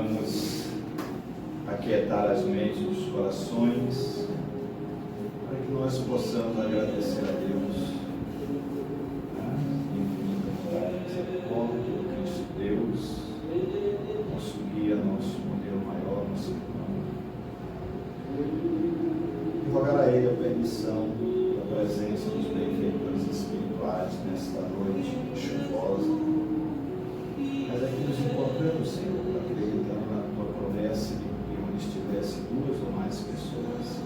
Vamos aquietar as mentes, os corações, para que nós possamos agradecer a Deus infinita bondade e misericórdia do Cristo Deus, nosso guia, nosso modelo maior, nosso irmão. E rogar a Ele a permissão da presença dos benfeitores espirituais nesta noite chuvosa. Mas aqui nos encontramos, Senhor, acreditando na Tua promessa de que onde estivesse duas ou mais pessoas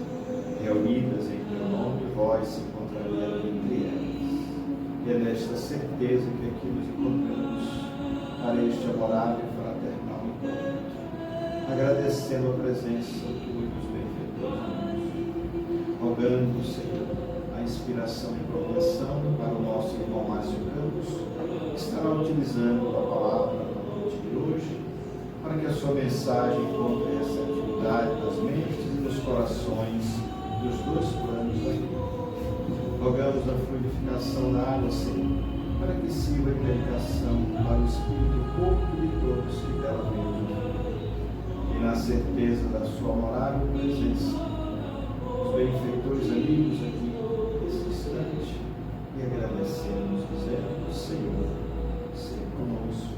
reunidas em Teu nome, vós se encontraria entre elas. E é nesta certeza que aqui nos encontramos para este amorável e fraternal encontro, agradecendo a presença Tua dos benfeitores, rogando, Senhor, a inspiração e proteção para o nosso irmão Márcio Campos, que estará utilizando a palavra na noite de hoje, para que a sua mensagem encontre receptividade nas mentes e nos corações dos dois planos aqui. Rogamos a fluidificação da água, Senhor, para que sirva de dedicação para o espírito e corpo de todos que dela vêm. E na certeza da sua amorável presença, os benfeitores amigos aqui nesse instante, e agradecemos, dizendo: Senhor, seja conosco,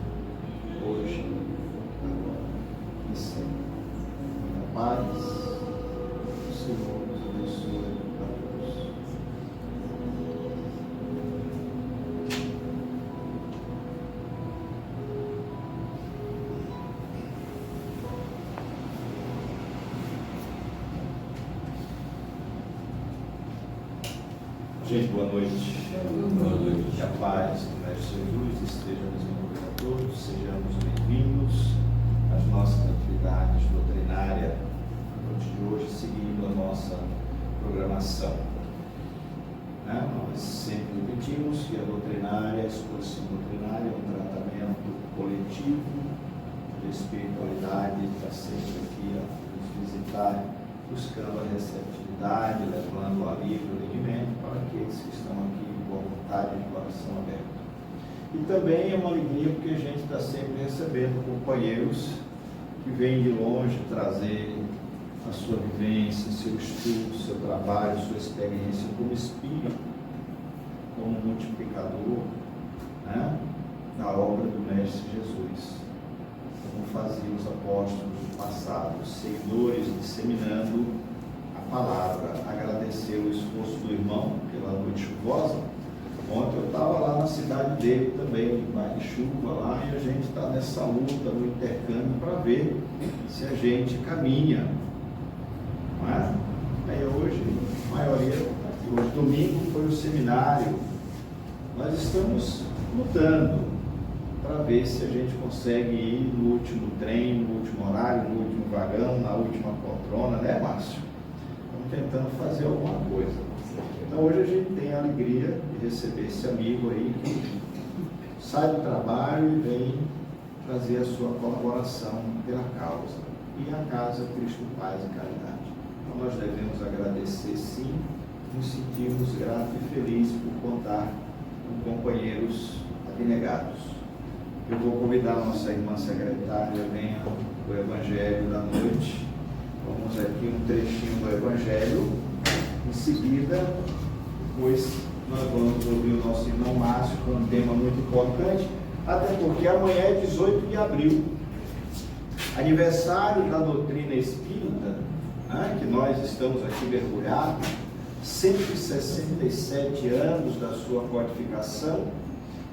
hoje, agora e sempre. A paz, o Senhor nos abençoe a todos. Gente, boa noite. Boa noite. Que a paz do Mestre Jesus esteja nos envolvendo a todos. Sejamos bem-vindos às nossas atividades doutrinárias na noite de hoje, seguindo a nossa programação. Nós sempre repetimos que a doutrinária, a exposição doutrinária, é um tratamento coletivo de espiritualidade, está sempre aqui a nos visitar, buscando a receptividade, levando o alívio, o alimento para aqueles que estão aqui com a vontade de coração aberto. E também é uma alegria porque a gente está sempre recebendo companheiros que vêm de longe trazer a sua vivência, seu estudo, seu trabalho, sua experiência como espírito, como multiplicador, da obra do Mestre Jesus, como faziam os apóstolos do passado, seguidores disseminando a palavra. Agradecer o esforço do irmão pela noite chuvosa. Ontem eu estava lá na cidade dele também, vai de chuva lá, e a gente está nessa luta, no intercâmbio, para ver se a gente caminha. Não é? Aí hoje, a maioria, hoje domingo foi o seminário. Nós estamos lutando para ver se a gente consegue ir no último trem, no último horário, no último vagão, na última poltrona, né, Márcio? Estamos tentando fazer alguma coisa. Então hoje a gente tem a alegria de receber esse amigo aí que sai do trabalho e vem trazer a sua colaboração pela causa. E a casa Cristo Paz e Caridade. Então nós devemos agradecer, sim, nos sentirmos gratos e felizes por contar com companheiros abnegados. Eu vou convidar a nossa irmã secretária, venha do Evangelho da noite. Vamos aqui um trechinho do Evangelho. Em seguida, depois nós vamos ouvir o nosso irmão Márcio com um tema muito importante, até porque amanhã é 18 de abril, aniversário da doutrina espírita, que nós estamos aqui mergulhados, 167 anos da sua codificação.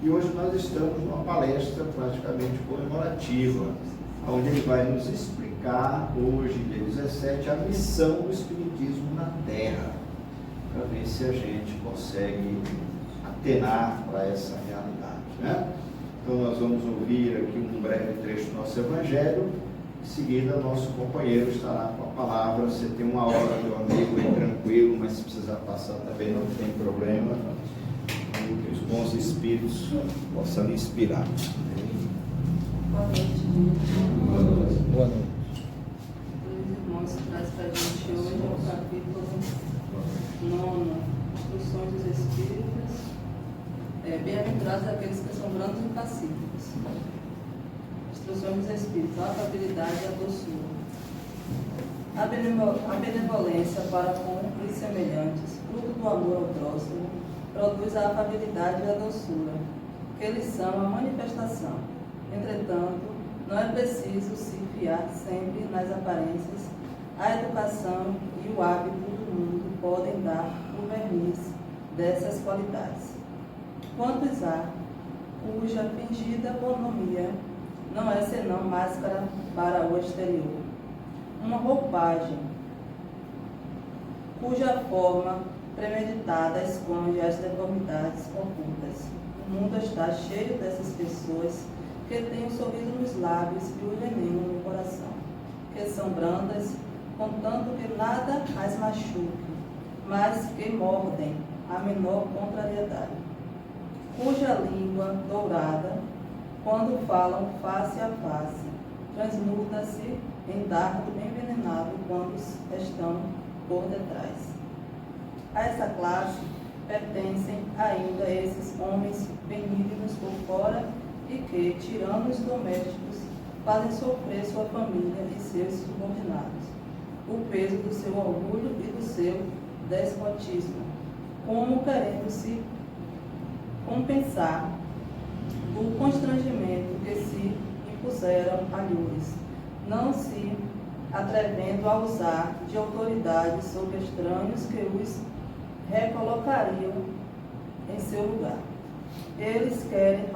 E hoje nós estamos numa palestra praticamente comemorativa, onde ele vai nos explicar, hoje, dia 17, a missão do Espiritismo na Terra, para ver se a gente consegue atenar para essa realidade. Então nós vamos ouvir aqui um breve trecho do nosso Evangelho, em seguida nosso companheiro estará com a palavra. Você tem uma hora, meu amigo, aí tranquilo, mas se precisar passar também não tem problema. Que os bons espíritos possam lhe inspirar. Boa noite, gente. Boa noite. Boa noite. Os irmãos traz para a gente hoje é o capítulo 9, Instruções dos Espíritas. Bem-aventurados aqueles que são brandos e pacíficos. instruções dos Espíritos, a afabilidade e a doçura. A benevolência para com os semelhantes, fruto do amor ao próximo, produz a afabilidade e a doçura, que eles são a manifestação. Entretanto, não é preciso se fiar sempre nas aparências. A educação e o hábito do mundo podem dar o verniz dessas qualidades. Quantos há cuja fingida bonomia não é senão máscara para o exterior, uma roupagem cuja forma premeditada esconde as deformidades ocultas. O mundo está cheio dessas pessoas que têm o sorriso nos lábios e o veneno no coração, que são brandas, contanto que nada as machuque, mas que mordem a menor contrariedade, cuja língua dourada, quando falam face a face, transmuta-se em dardo envenenado quando estão por detrás. A essa classe pertencem ainda esses homens benignos por fora e que, tiranos domésticos, fazem sofrer sua família e seus subordinados o peso do seu orgulho e do seu despotismo, como querendo se compensar o constrangimento que se impuseram alhures, não se atrevendo a usar de autoridade sobre estranhos que os recolocariam em seu lugar. Eles querem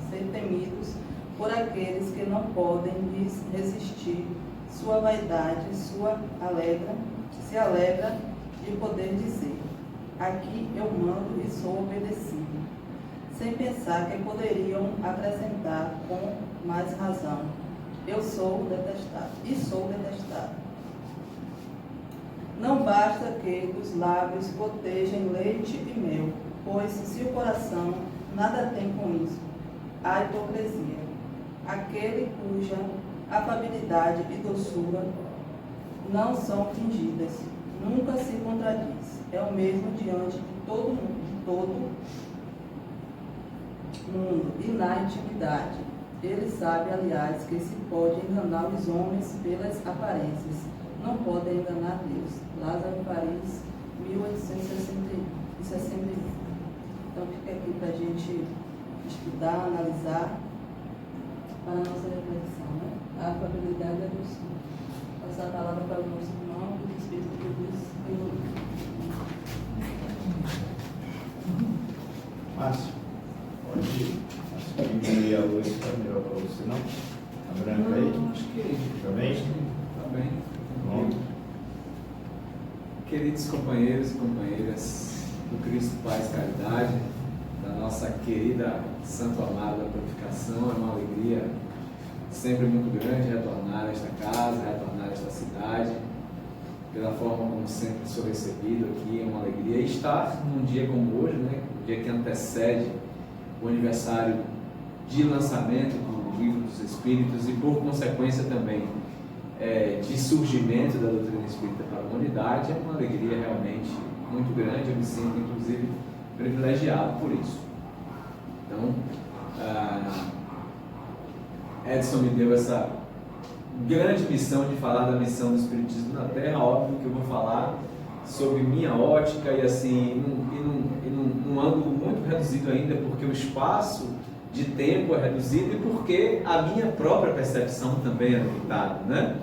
ser temidos por aqueles que não podem lhes resistir. Sua vaidade se alegra de poder dizer: aqui eu mando e sou obedecido, sem pensar que poderiam acrescentar com mais razão: eu sou detestado, e sou detestado. Não basta que os lábios gotejem leite e mel, pois se o coração nada tem com isso, há hipocrisia. Aquele cuja afabilidade e doçura não são fingidas, nunca se contradiz, é o mesmo diante de todo mundo e na intimidade. Ele sabe, aliás, que se pode enganar os homens pelas aparências, não podem enganar Deus. Lázaro Paris, 1861. Então fica aqui para a gente estudar, analisar, para a nossa reflexão, né? A afabilidade é do Senhor. Passar a palavra para o nosso irmão, que o Espírito de Deus Márcio, pode diminuir a luz, está melhor para você, não? A branca aí? Não, acho que está bem? Está bem. Pronto. Queridos companheiros e companheiras do Cristo Paz Caridade, da nossa querida Santo Amaro da Purificação, é uma alegria sempre muito grande retornar a esta casa, retornar a esta cidade, pela forma como sempre sou recebido aqui, é uma alegria estar num dia como hoje, né, o dia que antecede o aniversário de lançamento do Livro dos Espíritos e, por consequência, também de surgimento da doutrina espírita para a humanidade. É uma alegria realmente muito grande, eu me sinto inclusive privilegiado por isso. Então, Edson me deu essa grande missão de falar da missão do Espiritismo na Terra. Óbvio que eu vou falar sobre minha ótica e assim, num ângulo muito reduzido ainda, porque o espaço de tempo é reduzido e porque a minha própria percepção também é limitada, né?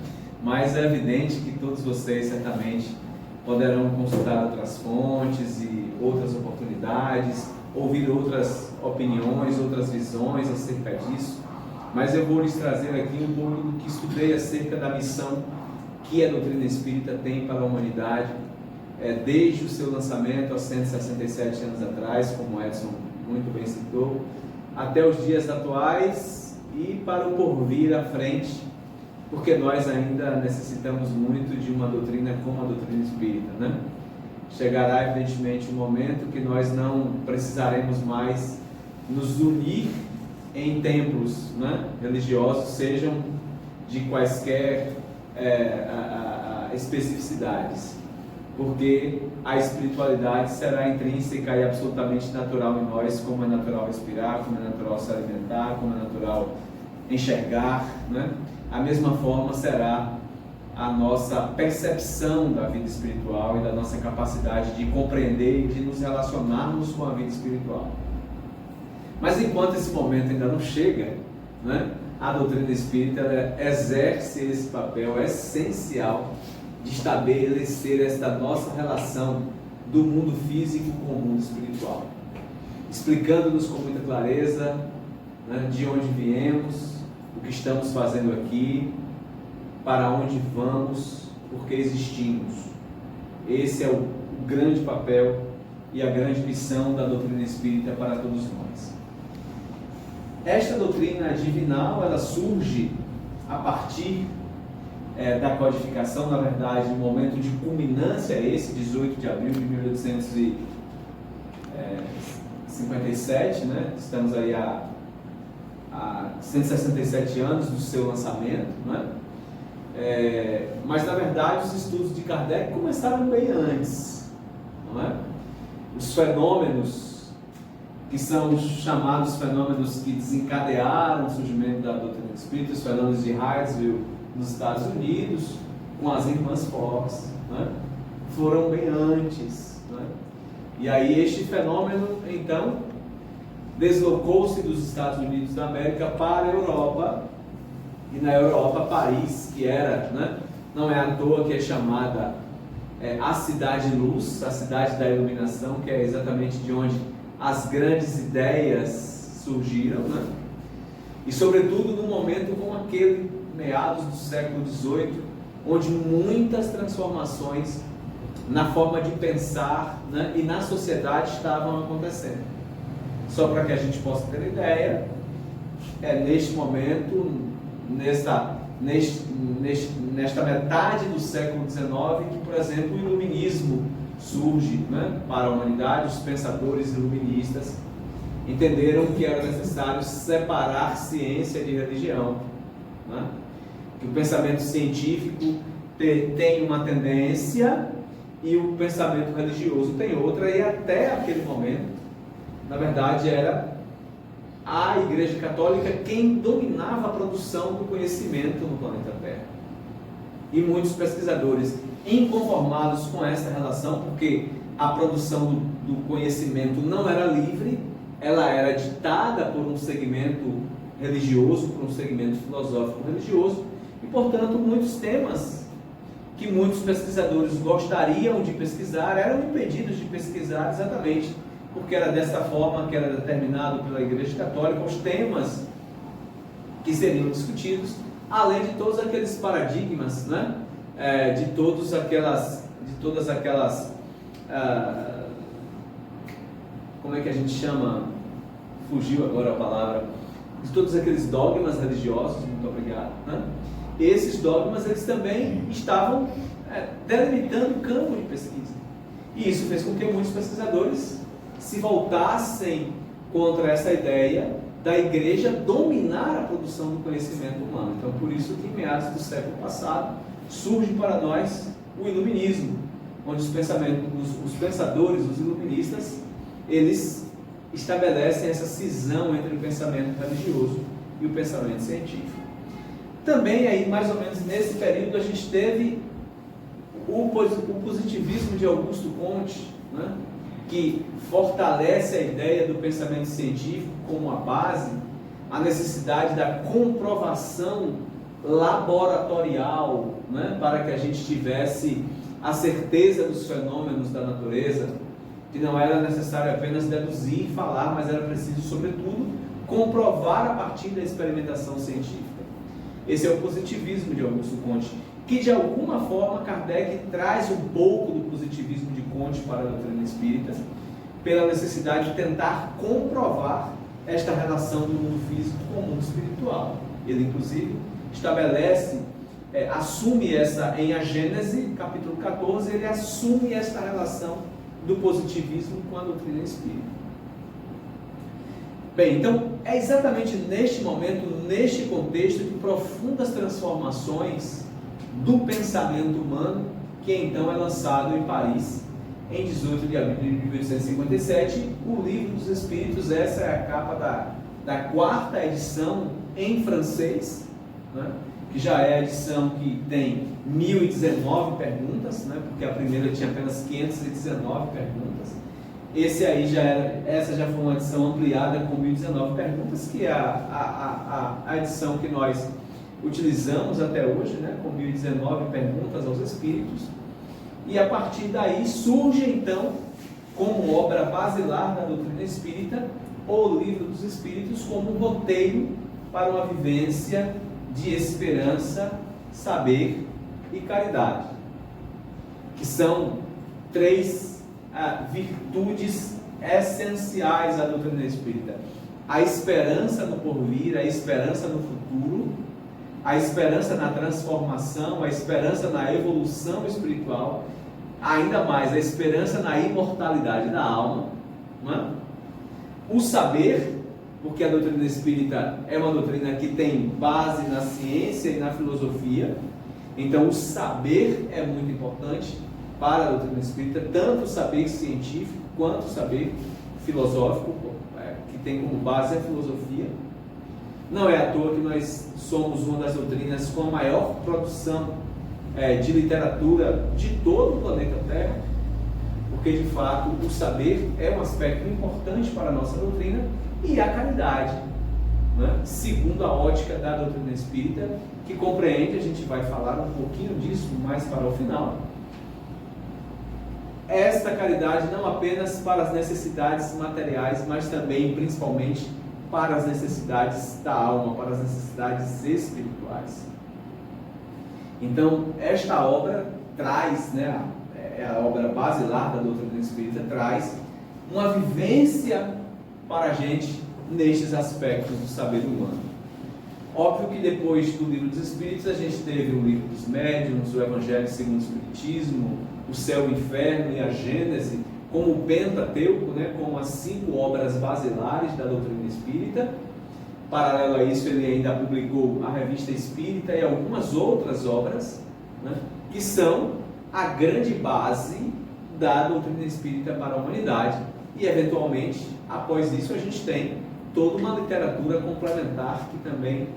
Mas é evidente que todos vocês certamente poderão consultar outras fontes e outras oportunidades, ouvir outras opiniões, outras visões acerca disso. Mas eu vou lhes trazer aqui um pouco do que estudei acerca da missão que a doutrina espírita tem para a humanidade, desde o seu lançamento há 167 anos atrás, como Edson muito bem citou, até os dias atuais e para o porvir à frente, porque nós ainda necessitamos muito de uma doutrina como a doutrina espírita, né? Chegará evidentemente um momento que nós não precisaremos mais nos unir em templos, né, religiosos, sejam de quaisquer especificidades. porque a espiritualidade será intrínseca e absolutamente natural em nós, como é natural respirar, como é natural se alimentar, como é natural enxergar, né? A mesma forma será a nossa percepção da vida espiritual e da nossa capacidade de compreender e de nos relacionarmos com a vida espiritual. Mas enquanto esse momento ainda não chega, né, a doutrina espírita exerce esse papel essencial de estabelecer esta nossa relação do mundo físico com o mundo espiritual, explicando-nos com muita clareza, né, de onde viemos, o que estamos fazendo aqui, para onde vamos, por que existimos. Esse é o grande papel e a grande missão da doutrina espírita para todos nós. Esta doutrina divinal, ela surge a partir da codificação, na verdade, o momento de culminância é esse, 18 de abril de 1857, né? Estamos aí há 167 anos do seu lançamento, né? Mas na verdade os estudos de Kardec começaram bem antes, não é? Os fenômenos que são chamados fenômenos que desencadearam o surgimento da doutrina espírita, os fenômenos de Hydesville nos Estados Unidos, com as irmãs Fox, né? Foram bem antes, né? E aí este fenômeno então deslocou-se dos Estados Unidos da América para a Europa. E na Europa, Paris, que era, né, não é à toa que é chamada a cidade-luz, a cidade da iluminação, que é exatamente de onde as grandes ideias surgiram, né? E sobretudo no momento como aquele, meados do século XVIII, onde muitas transformações na forma de pensar, né, e na sociedade estavam acontecendo. Só para que a gente possa ter ideia, neste momento, nesta metade do século XIX, que, por exemplo, o iluminismo surge, né, para a humanidade. Os pensadores iluministas entenderam que era necessário separar ciência de religião, né? Que o pensamento científico tem uma tendência e o pensamento religioso tem outra, e até aquele momento, na verdade, era a Igreja Católica quem dominava a produção do conhecimento no planeta Terra. E muitos pesquisadores inconformados com essa relação, porque a produção do conhecimento não era livre, ela era ditada por um segmento religioso, por um segmento filosófico religioso, e portanto muitos temas que muitos pesquisadores gostariam de pesquisar eram impedidos de pesquisar, exatamente porque era dessa forma que era determinado pela Igreja Católica os temas que seriam discutidos, além de todos aqueles paradigmas, né? De todas aquelas, como é que a gente chama? Fugiu agora a palavra. De todos aqueles dogmas religiosos, muito obrigado, né? Esses dogmas, eles também estavam delimitando o campo de pesquisa. E isso fez com que muitos pesquisadores se voltassem contra essa ideia da Igreja dominar a produção do conhecimento humano. Então, por isso que em meados do século passado surge para nós o iluminismo, onde os pensadores, os iluministas, eles estabelecem essa cisão entre o pensamento religioso e o pensamento científico. Também aí, mais ou menos nesse período, a gente teve o positivismo de Augusto Comte, né, que fortalece a ideia do pensamento científico como a base, a necessidade da comprovação laboratorial, né, para que a gente tivesse a certeza dos fenômenos da natureza, que não era necessário apenas deduzir e falar, mas era preciso, sobretudo, comprovar a partir da experimentação científica. Esse é o positivismo de Augusto Comte, que de alguma forma Kardec traz um pouco do positivismo de Comte para a doutrina espírita, pela necessidade de tentar comprovar esta relação do mundo físico com o mundo espiritual. Ele, inclusive, estabelece, assume essa, em A Gênese, capítulo 14, ele assume esta relação do positivismo com a doutrina espírita. Bem, então, é exatamente neste momento, neste contexto, que profundas transformações do pensamento humano que então é lançado em Paris em 18 de abril de 1857, o Livro dos Espíritos. Essa é a capa da quarta edição em francês, né? Que já é a edição que tem 1019 perguntas, né? Porque a primeira tinha apenas 519 perguntas. Essa já foi uma edição ampliada com 1019 perguntas, que é a edição que nós utilizamos até hoje, né? Com 1019 perguntas aos Espíritos. E a partir daí surge então, como obra basilar da doutrina espírita, o Livro dos Espíritos como um roteiro para uma vivência de esperança, saber e caridade, que são três virtudes essenciais da doutrina espírita: a esperança no porvir, a esperança no futuro, a esperança na transformação, a esperança na evolução espiritual, ainda mais a esperança na imortalidade da alma, não é? O saber, porque a doutrina espírita é uma doutrina que tem base na ciência e na filosofia, então o saber é muito importante para a doutrina espírita, tanto o saber científico quanto o saber filosófico, que tem como base a filosofia. Não é à toa que nós somos uma das doutrinas com a maior produção de literatura de todo o planeta Terra, porque de fato o saber é um aspecto importante para a nossa doutrina, e a caridade, né? Segundo a ótica da doutrina espírita, que compreende, a gente vai falar um pouquinho disso mais para o final, esta caridade não apenas para as necessidades materiais, mas também, principalmente, para as necessidades da alma, para as necessidades espirituais. Então, esta obra traz, né, é a obra basilar da doutrina espírita, traz uma vivência para a gente nestes aspectos do saber humano. Óbvio que depois do Livro dos Espíritos a gente teve o Livro dos Médiuns, o Evangelho segundo o Espiritismo, o Céu e o Inferno e a Gênese, como o Pentateuco, né, como as 5 obras basilares da doutrina espírita. Paralelo a isso, ele ainda publicou a Revista Espírita e algumas outras obras, né, que são a grande base da doutrina espírita para a humanidade. E, eventualmente, após isso, a gente tem toda uma literatura complementar que também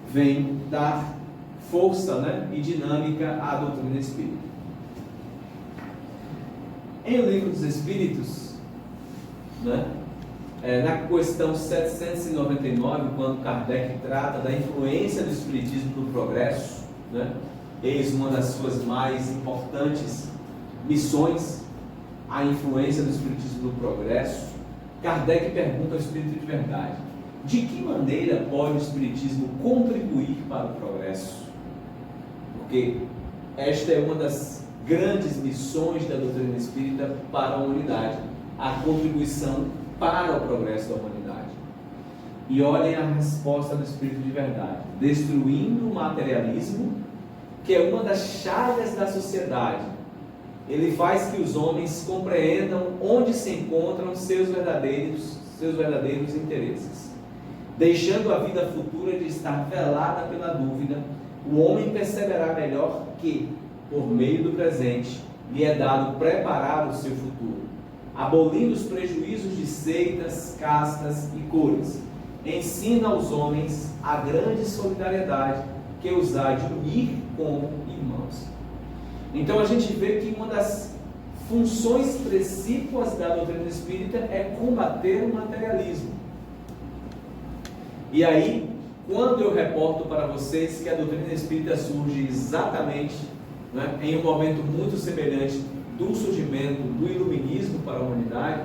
vem dar força, né, e dinâmica à doutrina espírita. Em O Livro dos Espíritos, né, na questão 799, quando Kardec trata da influência do Espiritismo no progresso, né, eis uma das suas mais importantes missões, a influência do Espiritismo no progresso. Kardec pergunta ao Espírito de Verdade: de que maneira pode o Espiritismo contribuir para o progresso? Porque esta é uma das grandes missões da doutrina espírita para a humanidade, a contribuição para o progresso da humanidade. E olhem a resposta do Espírito de Verdade: destruindo o materialismo, que é uma das chagas da sociedade. Ele faz que os homens compreendam onde se encontram seus verdadeiros interesses. Deixando a vida futura de estar velada pela dúvida, o homem perceberá melhor que, por meio do presente, lhe é dado preparar o seu futuro, abolindo os prejuízos de seitas, castas e cores. Ensina aos homens a grande solidariedade que os há de unir como irmãos. Então a gente vê que uma das funções precípuas da doutrina espírita é combater o materialismo. E aí, quando eu reporto para vocês que a doutrina espírita surge exatamente, né, em um momento muito semelhante do surgimento do iluminismo para a humanidade,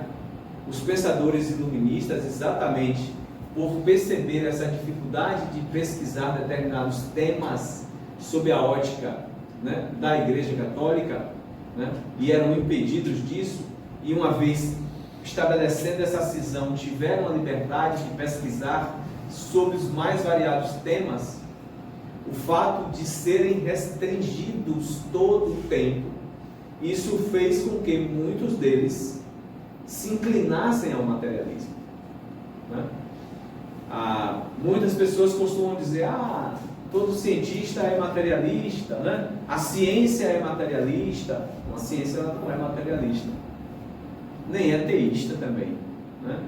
os pensadores iluministas, exatamente por perceber essa dificuldade de pesquisar determinados temas sob a ótica, né, da Igreja Católica, né, e eram impedidos disso, e uma vez estabelecendo essa cisão, tiveram a liberdade de pesquisar sobre os mais variados temas. O fato de serem restringidos todo o tempo, isso fez com que muitos deles se inclinassem ao materialismo, né? Muitas pessoas costumam dizer: todo cientista é materialista, né? A ciência é materialista. A ciência ela não é materialista, nem é teísta também, né?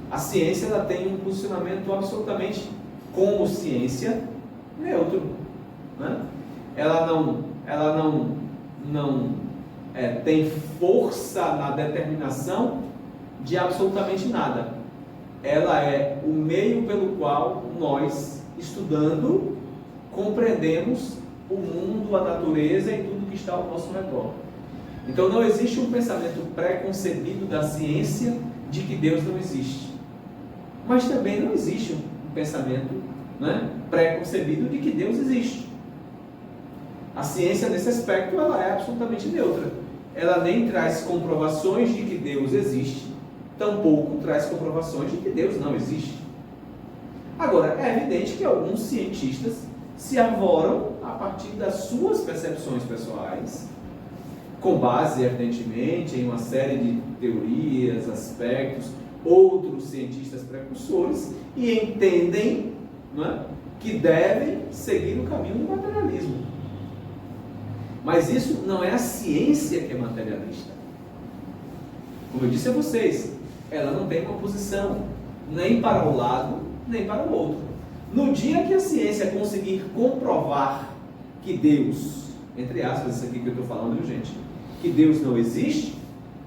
A ciência ela tem um posicionamento absolutamente, como ciência, neutro, né? Ela não tem força na determinação de absolutamente nada. Ela é o meio pelo qual nós, estudando, compreendemos o mundo, a natureza e tudo que está ao nosso redor. Então não existe um pensamento pré-concebido da ciência de que Deus não existe. Mas também não existe um pensamento, né, pré-concebido de que Deus existe. A ciência, nesse aspecto, ela é absolutamente neutra. Ela nem traz comprovações de que Deus existe, tampouco traz comprovações de que Deus não existe. Agora, é evidente que alguns cientistas se arvoram a partir das suas percepções pessoais, com base, evidentemente, em uma série de teorias, aspectos, outros cientistas precursores, e entendem, não é, que devem seguir o caminho do materialismo. Mas isso não é a ciência que é materialista. Como eu disse a vocês, ela não tem uma posição nem para um lado, nem para o outro. No dia que a ciência conseguir comprovar que Deus, entre aspas, isso aqui que eu estou falando, viu, gente? Que Deus não existe,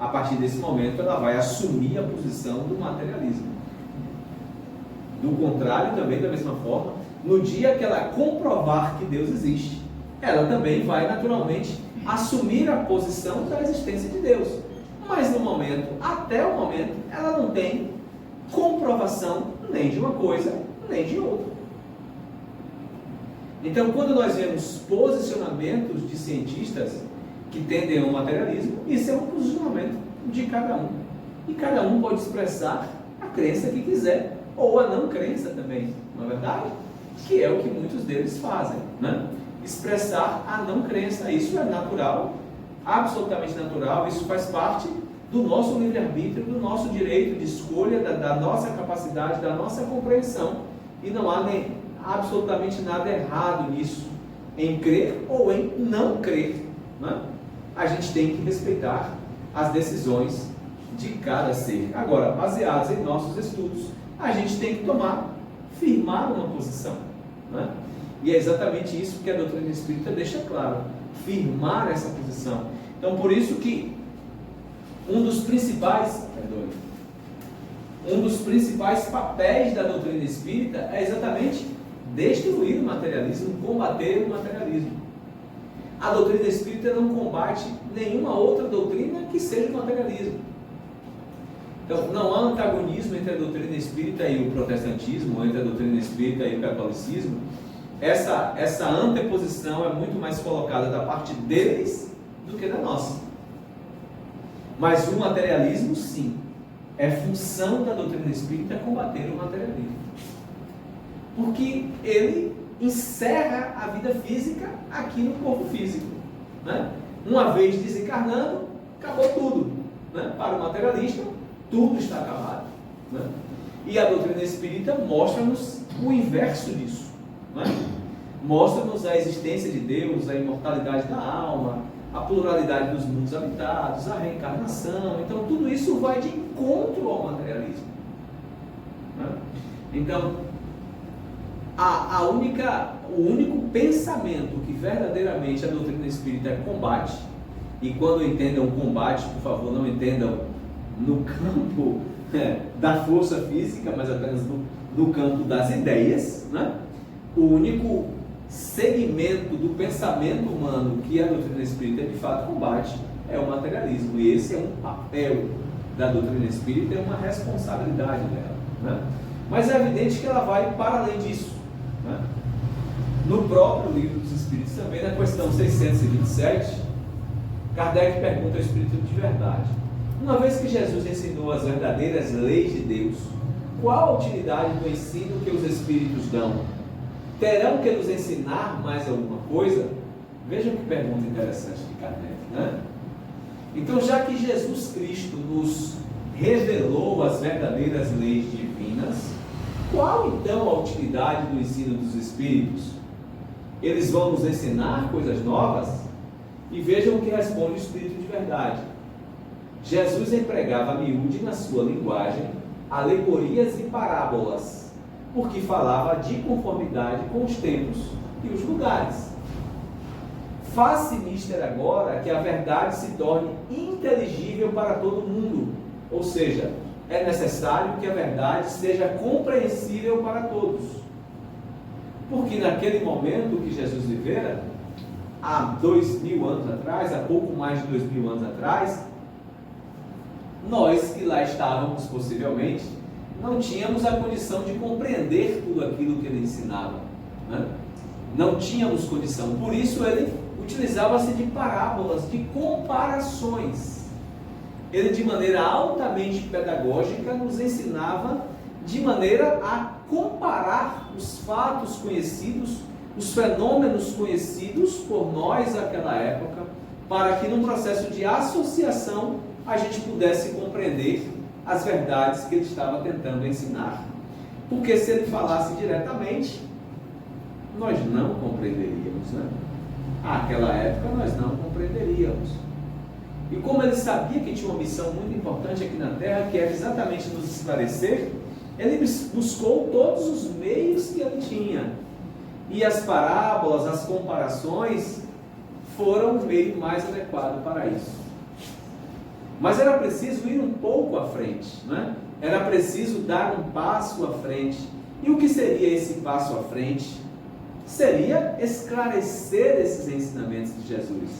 a partir desse momento ela vai assumir a posição do materialismo. Do contrário, também da mesma forma, no dia que ela comprovar que Deus existe, ela também vai naturalmente assumir a posição da existência de Deus. Mas no momento, até o momento, ela não tem comprovação nem de uma coisa, nem de outra. Então, quando nós vemos posicionamentos de cientistas que tendem ao materialismo, isso é um posicionamento de cada um. E cada um pode expressar a crença que quiser, ou a não crença também, não é verdade? Que é o que muitos deles fazem, né? Expressar a não crença. Isso é natural, absolutamente natural, isso faz parte do nosso livre-arbítrio, do nosso direito de escolha, da nossa capacidade, da nossa compreensão, e não há absolutamente nada errado nisso, em crer ou em não crer, né? A gente tem que respeitar as decisões de cada ser. Agora, baseados em nossos estudos, a gente tem que firmar uma posição, né? E é exatamente isso que a doutrina espírita deixa claro, firmar essa posição. Então, por isso que um dos principais papéis da doutrina espírita é exatamente destruir o materialismo, combater o materialismo. A doutrina espírita não combate nenhuma outra doutrina que seja o materialismo. Então, não há antagonismo entre a doutrina espírita e o protestantismo, entre a doutrina espírita e o catolicismo. Essa anteposição é muito mais colocada da parte deles do que da nossa. Mas o materialismo, sim, é função da doutrina espírita combater o materialismo. Porque ele encerra a vida física aqui no corpo físico, né? Uma vez desencarnando, acabou tudo, né? Para o materialista, tudo está acabado, né? E a doutrina espírita mostra-nos o inverso disso, né? Mostra-nos a existência de Deus, a imortalidade da alma, a pluralidade dos mundos habitados, a reencarnação. Então tudo isso vai de encontro ao materialismo, né? Então o único pensamento que verdadeiramente a doutrina espírita combate, e quando entendam combate, por favor, não entendam no campo da força física, mas apenas no campo das ideias, né? O único segmento do pensamento humano que a doutrina espírita de fato combate é o materialismo, e esse é um papel da doutrina espírita, é uma responsabilidade dela, né? Mas é evidente que ela vai para além disso, né? No próprio Livro dos Espíritos, também na questão 627, Kardec pergunta ao Espírito de verdade: uma vez que Jesus ensinou as verdadeiras leis de Deus, qual a utilidade do ensino que os Espíritos dão? Terão que nos ensinar mais alguma coisa? Vejam que pergunta interessante de Kardec, né? Então, já que Jesus Cristo nos revelou as verdadeiras leis divinas, qual então a utilidade do ensino dos Espíritos? eles vão nos ensinar coisas novas? E vejam o que responde o Espírito de verdade. Jesus empregava a miúde na sua linguagem alegorias e parábolas, porque falava de conformidade com os tempos e os lugares. Faz-se mister agora que a verdade se torne inteligível para todo mundo, ou seja, é necessário que a verdade seja compreensível para todos. Porque naquele momento que Jesus vivera, há 2000 anos atrás, há pouco mais de 2000 anos atrás, nós que lá estávamos possivelmente, não tínhamos a condição de compreender tudo aquilo que ele ensinava, né? Não tínhamos condição, por isso ele utilizava-se de parábolas, de comparações. Ele, de maneira altamente pedagógica, nos ensinava de maneira a comparar os fatos conhecidos, os fenômenos conhecidos por nós naquela época, para que num processo de associação a gente pudesse compreender as verdades que ele estava tentando ensinar. Porque se ele falasse diretamente, nós não compreenderíamos, né? Naquela época nós não compreenderíamos. E como ele sabia que tinha uma missão muito importante aqui na Terra, que era exatamente nos esclarecer, ele buscou todos os meios que ele tinha. E as parábolas, as comparações, foram o meio mais adequado para isso. Mas era preciso ir um pouco à frente, né? Era preciso dar um passo à frente. E o que seria esse passo à frente? Seria esclarecer esses ensinamentos de Jesus,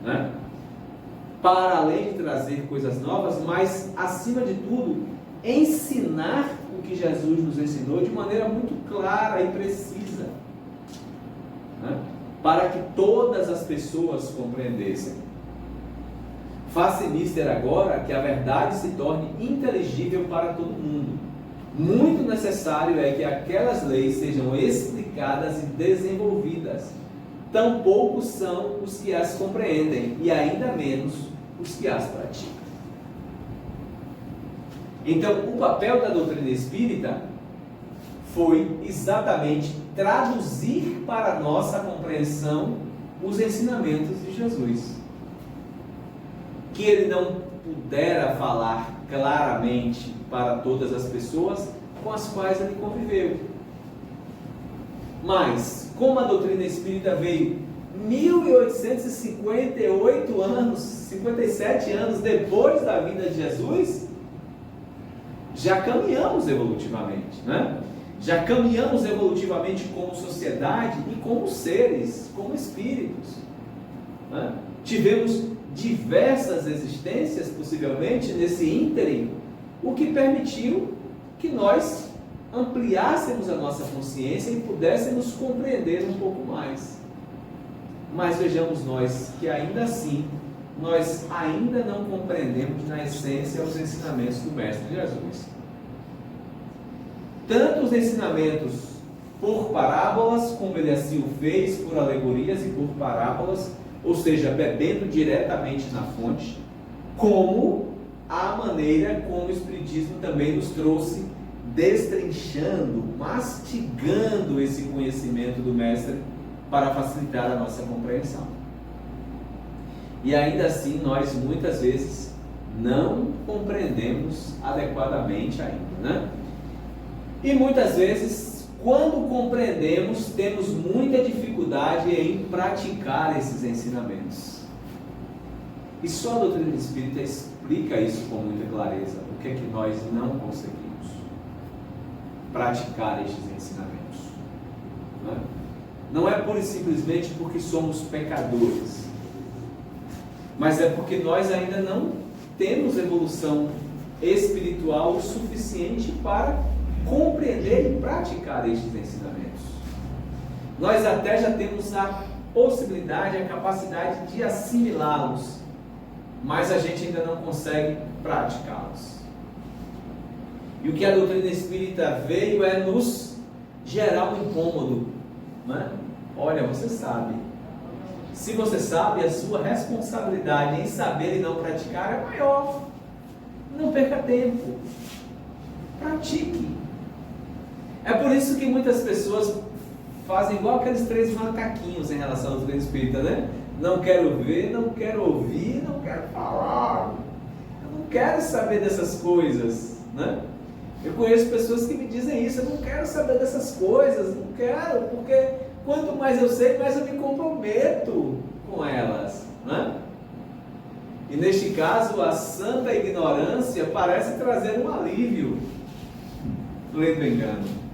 né? Para além de trazer coisas novas, mas acima de tudo, ensinar o que Jesus nos ensinou de maneira muito clara e precisa, né? Para que todas as pessoas compreendessem. Faz-se mister agora que a verdade se torne inteligível para todo mundo. Muito necessário é que aquelas leis sejam explicadas e desenvolvidas. Tampouco são os que as compreendem, e ainda menos os que as praticam. Então, o papel da doutrina espírita foi exatamente traduzir para a nossa compreensão os ensinamentos de Jesus. Que ele não pudera falar claramente para todas as pessoas com as quais ele conviveu. Mas, como a doutrina espírita veio 1858 anos, 57 anos depois da vinda de Jesus, já caminhamos evolutivamente, né? Já caminhamos evolutivamente como sociedade e como seres, como espíritos, né? Tivemos diversas existências, possivelmente, nesse ínterim, o que permitiu que nós ampliássemos a nossa consciência e pudéssemos compreender um pouco mais. Mas vejamos nós que ainda assim, nós ainda não compreendemos na essência os ensinamentos do Mestre Jesus. Tanto os ensinamentos por parábolas, como ele assim o fez, por alegorias e por parábolas, ou seja, bebendo diretamente na fonte, como a maneira como o Espiritismo também nos trouxe, destrinchando, mastigando esse conhecimento do Mestre para facilitar a nossa compreensão. E ainda assim, nós muitas vezes não compreendemos adequadamente ainda, né? E muitas vezes, quando compreendemos, temos muita dificuldade em praticar esses ensinamentos. E só a doutrina espírita explica isso com muita clareza. O que é que nós não conseguimos praticar estes ensinamentos, né? Não é pura e simplesmente porque somos pecadores, mas é porque nós ainda não temos evolução espiritual o suficiente para compreender e praticar estes ensinamentos. Nós até já temos a possibilidade, a capacidade de assimilá-los, mas a gente ainda não consegue praticá-los. E o que a doutrina espírita veio é nos gerar um incômodo, né? Olha, você sabe. Se você sabe, a sua responsabilidade em saber e não praticar é maior. Não perca tempo. Pratique. É por isso que muitas pessoas fazem igual aqueles 3 macaquinhos em relação ao doutrina espírita, né? Não quero ver, não quero ouvir, não quero falar. Eu não quero saber dessas coisas, né? Eu conheço pessoas que me dizem isso, eu não quero saber dessas coisas, não quero, porque quanto mais eu sei, mais eu me comprometo com elas, né? E neste caso, a santa ignorância parece trazer um alívio, lendo engano.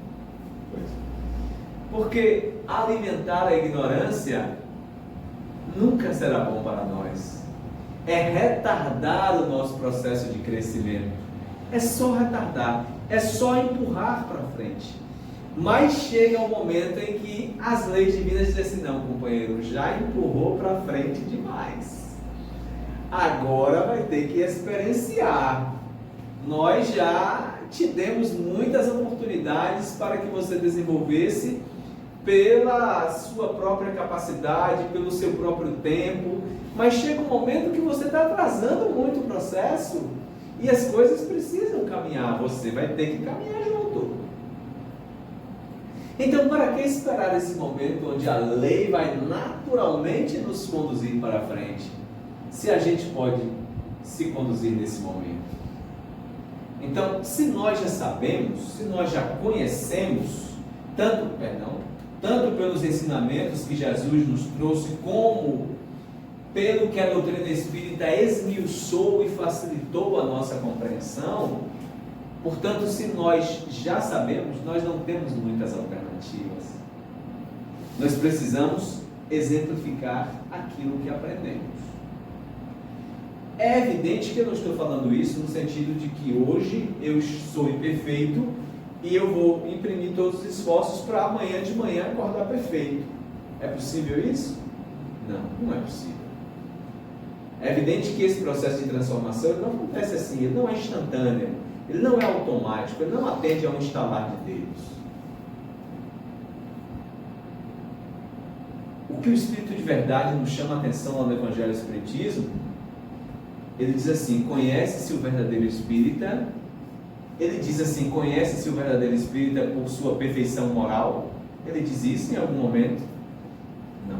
Porque alimentar a ignorância nunca será bom para nós. É retardar o nosso processo de crescimento. É só retardar, é só empurrar para frente. Mas chega um momento em que as leis divinas dizem assim: não, companheiro, já empurrou para frente demais. Agora vai ter que experienciar. Nós já te demos muitas oportunidades para que você desenvolvesse pela sua própria capacidade, pelo seu próprio tempo, mas chega um momento que você está atrasando muito o processo e as coisas precisam caminhar, você vai ter que caminhar junto. Então, para que esperar esse momento onde a lei vai naturalmente nos conduzir para frente, se a gente pode se conduzir nesse momento? Então, se nós já sabemos, se nós já conhecemos, tanto pelos ensinamentos que Jesus nos trouxe, como pelo que a doutrina espírita esmiuçou e facilitou a nossa compreensão, portanto, se nós já sabemos, nós não temos muitas alternativas. Nós precisamos exemplificar aquilo que aprendemos. É evidente que eu não estou falando isso no sentido de que hoje eu sou imperfeito e eu vou imprimir todos os esforços para amanhã de manhã acordar perfeito. É possível isso? Não, não é possível. É evidente que esse processo de transformação não acontece assim, ele não é instantâneo, ele não é automático, ele não atende a um estalar de dedos. O que o Espírito de Verdade nos chama a atenção lá no Evangelho do Espiritismo, ele diz assim: conhece-se o verdadeiro espírita. Ele diz assim: conhece-se o verdadeiro espírita por sua perfeição moral. Ele diz isso em algum momento? Não,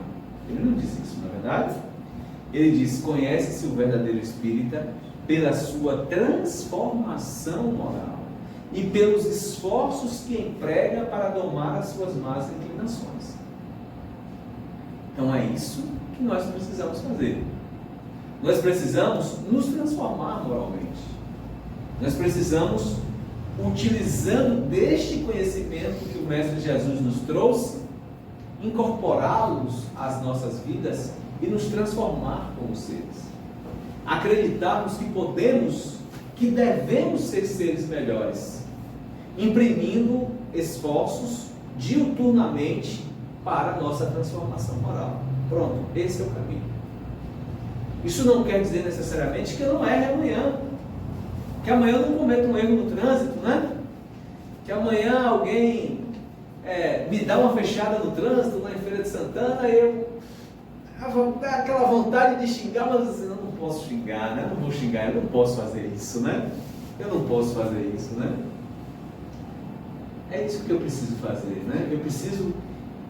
ele não diz isso, não é verdade? Ele diz: conhece-se o verdadeiro espírita pela sua transformação moral e pelos esforços que emprega para domar as suas más inclinações. Então é isso que nós precisamos fazer. Nós precisamos nos transformar moralmente. Nós precisamos, utilizando deste conhecimento que o Mestre Jesus nos trouxe, incorporá-los às nossas vidas e nos transformar como seres. Acreditarmos que podemos, que devemos ser seres melhores, imprimindo esforços diuturnamente para a nossa transformação moral. Pronto, esse é o caminho. Isso não quer dizer necessariamente que eu não erre amanhã, que amanhã eu não cometa um erro no trânsito, né? Que amanhã alguém me dá uma fechada no trânsito lá em Feira de Santana, eu dá aquela vontade de xingar, mas eu não posso xingar, né? Eu não vou xingar, eu não posso fazer isso, né? Eu não posso fazer isso, né? É isso que eu preciso fazer, né? Eu preciso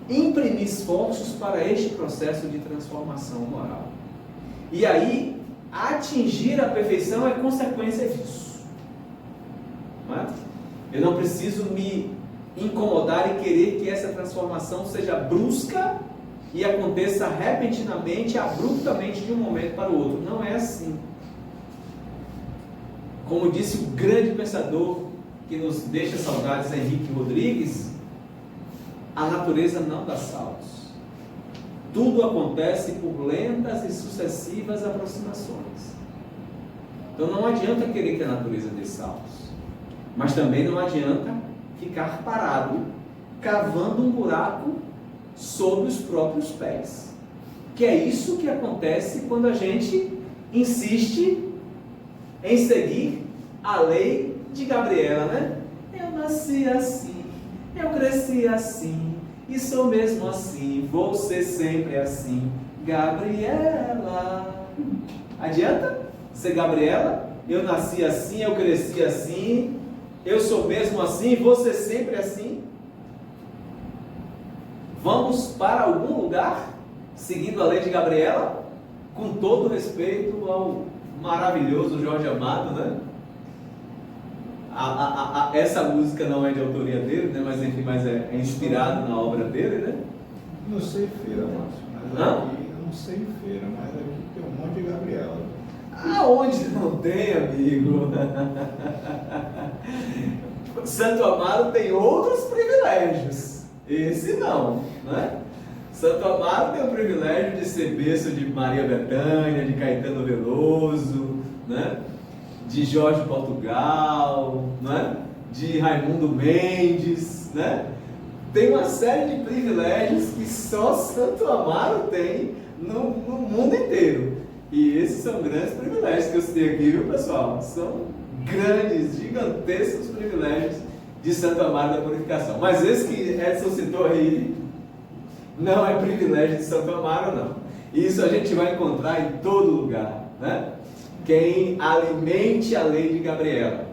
imprimir esforços para este processo de transformação moral. E aí, atingir a perfeição é consequência disso. Não é? Eu não preciso me incomodar e querer que essa transformação seja brusca e aconteça repentinamente, abruptamente, de um momento para o outro. Não é assim. Como disse o grande pensador que nos deixa saudades, Henrique Rodrigues, a natureza não dá saltos. Tudo acontece por lentas e sucessivas aproximações. Então não adianta querer que a natureza dê saltos, mas também não adianta ficar parado, cavando um buraco sob os próprios pés. Que é isso que acontece quando a gente insiste em seguir a lei de Gabriela, né? Eu nasci assim, eu cresci assim, e sou mesmo assim, vou ser sempre assim, Gabriela. Adianta ser Gabriela? Eu nasci assim, eu cresci assim, eu sou mesmo assim, vou ser sempre assim? vamos para algum lugar, seguindo a lei de Gabriela, com todo respeito ao maravilhoso Jorge Amado, né? Essa música não é de autoria dele, né? Mas enfim, é inspirado na obra dele, né? Não sei feira, Márcio, mas aqui, eu não sei feira, mas aqui tem um monte de Gabriela. Aonde não tem, amigo? Santo Amaro tem outros privilégios. Esse não, né? Santo Amaro tem o privilégio de ser berço de Maria Bethânia, de Caetano Veloso, né? De Jorge Portugal, né? De Raimundo Mendes, né? Tem uma série de privilégios que só Santo Amaro tem no mundo inteiro. E esses são grandes privilégios que eu citei aqui, viu, pessoal? São grandes, gigantescos privilégios de Santo Amaro da Purificação. Mas esse que Edson citou aí não é privilégio de Santo Amaro, não. Isso a gente vai encontrar em todo lugar, né? Quem alimente a lei de Gabriela.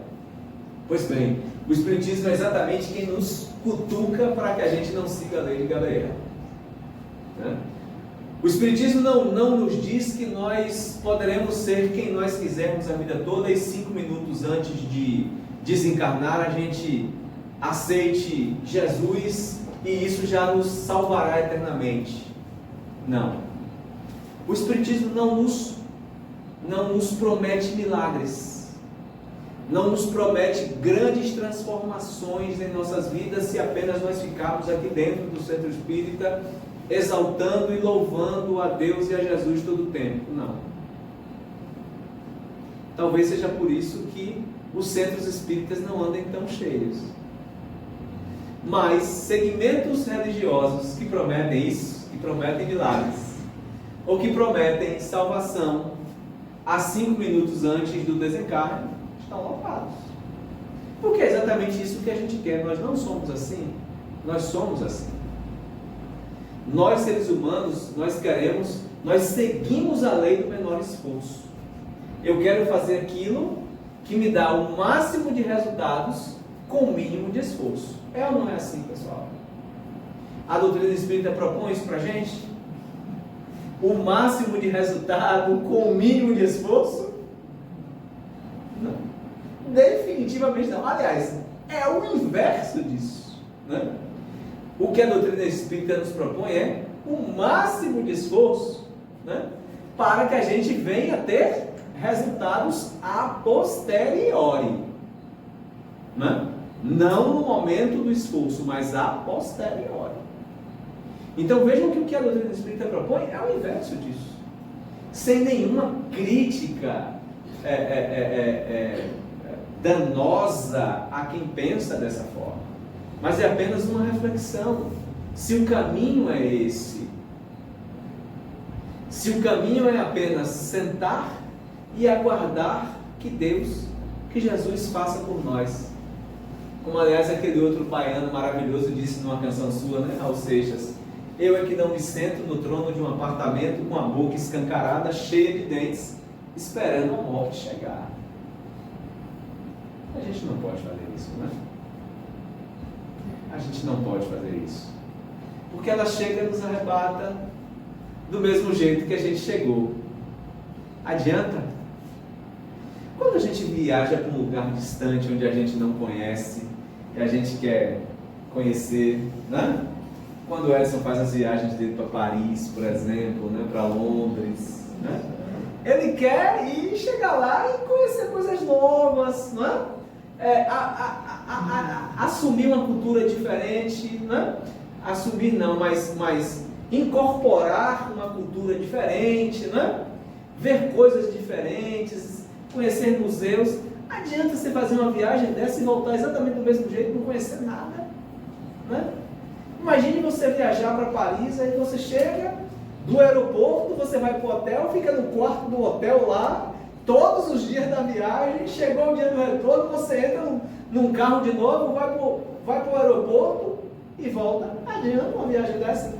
Pois bem, o Espiritismo é exatamente quem nos cutuca para que a gente não siga a lei de Gabriela, né? O Espiritismo não nos diz que nós poderemos ser quem nós quisermos a vida toda e 5 minutos antes de desencarnar a gente aceite Jesus e isso já nos salvará eternamente. Não. O Espiritismo não nos promete milagres, não nos promete grandes transformações em nossas vidas se apenas nós ficarmos aqui dentro do centro espírita exaltando e louvando a Deus e a Jesus todo o tempo. Não. Talvez seja por isso que os centros espíritas não andem tão cheios. Mas segmentos religiosos que prometem isso, que prometem milagres, ou que prometem salvação a 5 minutos antes do desencarne, estão lotados. Porque é exatamente isso que a gente quer. Nós não somos assim, nós somos assim. Nós, seres humanos, nós seguimos a lei do menor esforço. Eu quero fazer aquilo que me dá o máximo de resultados com o mínimo de esforço. É ou não é assim, pessoal? A doutrina espírita propõe isso para a gente? O máximo de resultado com o mínimo de esforço? Não. Definitivamente não. Aliás, é o inverso disso, né? O que a doutrina espírita nos propõe é o máximo de esforço, né, para que a gente venha ter resultados a posteriori, né? Não no momento do esforço, mas a posteriori. Então vejam que o que a doutrina espírita propõe é o inverso disso, sem nenhuma crítica danosa a quem pensa dessa forma. Mas é apenas uma reflexão. Se o caminho é esse, se o caminho é apenas sentar e aguardar que Jesus faça por nós. Como aliás aquele outro baiano maravilhoso disse numa canção sua, né, Raul Seixas: eu é que não me sento no trono de um apartamento com a boca escancarada, cheia de dentes, esperando a morte chegar. A gente não pode fazer isso, né? A gente não pode fazer isso, porque ela chega e nos arrebata do mesmo jeito que a gente chegou. Adianta? Quando a gente viaja para um lugar distante, onde a gente não conhece, e a gente quer conhecer, né? Quando o Edson faz as viagens dele para Paris, por exemplo, né? Para Londres, né? Ele quer ir chegar lá e conhecer coisas novas, não é? Assumir uma cultura diferente, né? Assumir não, mas incorporar uma cultura diferente, né? Ver coisas diferentes, conhecer museus. Adianta você fazer uma viagem dessa e voltar exatamente do mesmo jeito, não conhecer nada, né? Imagine você viajar para Paris, aí você chega do aeroporto, você vai para o hotel, fica no quarto do hotel lá, todos os dias da viagem, chegou o dia do retorno, você entra num carro de novo, vai para o aeroporto e volta. Adianta uma viagem dessa?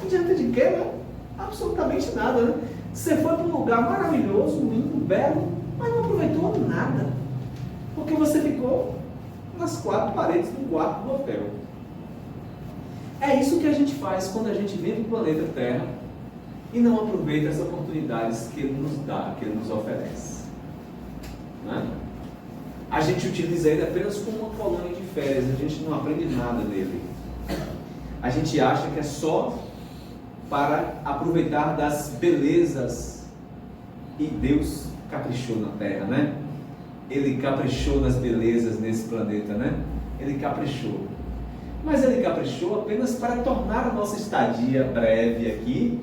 Adianta de quê, né? Absolutamente nada, né? Você foi para um lugar maravilhoso, lindo, belo, mas não aproveitou nada, porque você ficou nas 4 paredes do quarto do hotel. É isso que a gente faz quando a gente vem para o planeta Terra e não aproveita as oportunidades que Ele nos dá, que Ele nos oferece. Né? A gente utiliza ele apenas como uma colônia de férias, a gente não aprende nada nele. A gente acha que é só para aproveitar das belezas, e Deus caprichou na Terra, né? Ele caprichou nas belezas nesse planeta, né? Ele caprichou. Mas Ele caprichou apenas para tornar a nossa estadia breve aqui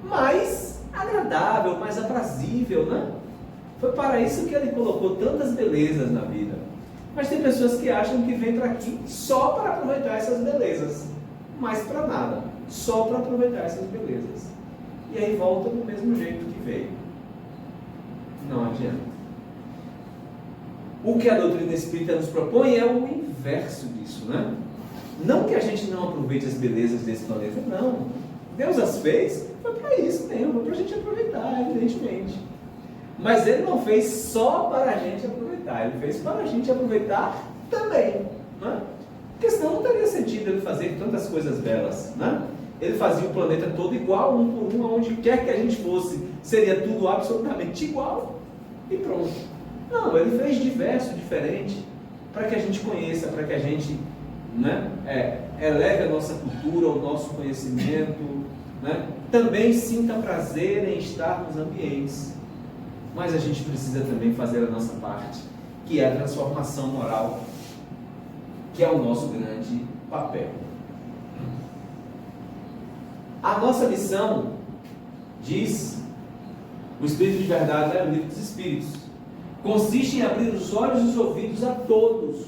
mais agradável, mais aprazível, né? Foi para isso que Ele colocou tantas belezas na vida. Mas tem pessoas que acham que vêm para aqui só para aproveitar essas belezas, mas para nada, só para aproveitar essas belezas. E aí volta do mesmo jeito que veio. Não adianta. O que a doutrina espírita nos propõe é o inverso disso, né? Não que a gente não aproveite as belezas desse planeta, não. Deus as fez, foi para isso mesmo, foi para a gente aproveitar, evidentemente. Mas Ele não fez só para a gente aproveitar, Ele fez para a gente aproveitar também, né? Porque senão não teria sentido Ele fazer tantas coisas belas, né? Ele fazia o planeta todo igual, um por um, aonde quer que a gente fosse, seria tudo absolutamente igual e pronto. Não, Ele fez diverso, diferente, para que a gente conheça, para que a gente, né, eleve a nossa cultura, o nosso conhecimento, né? Também sinta prazer em estar nos ambientes. Mas a gente precisa também fazer a nossa parte, que é a transformação moral, que é o nosso grande papel. A nossa missão, diz o Espírito de Verdade, né, no Livro dos Espíritos, consiste em abrir os olhos e os ouvidos a todos,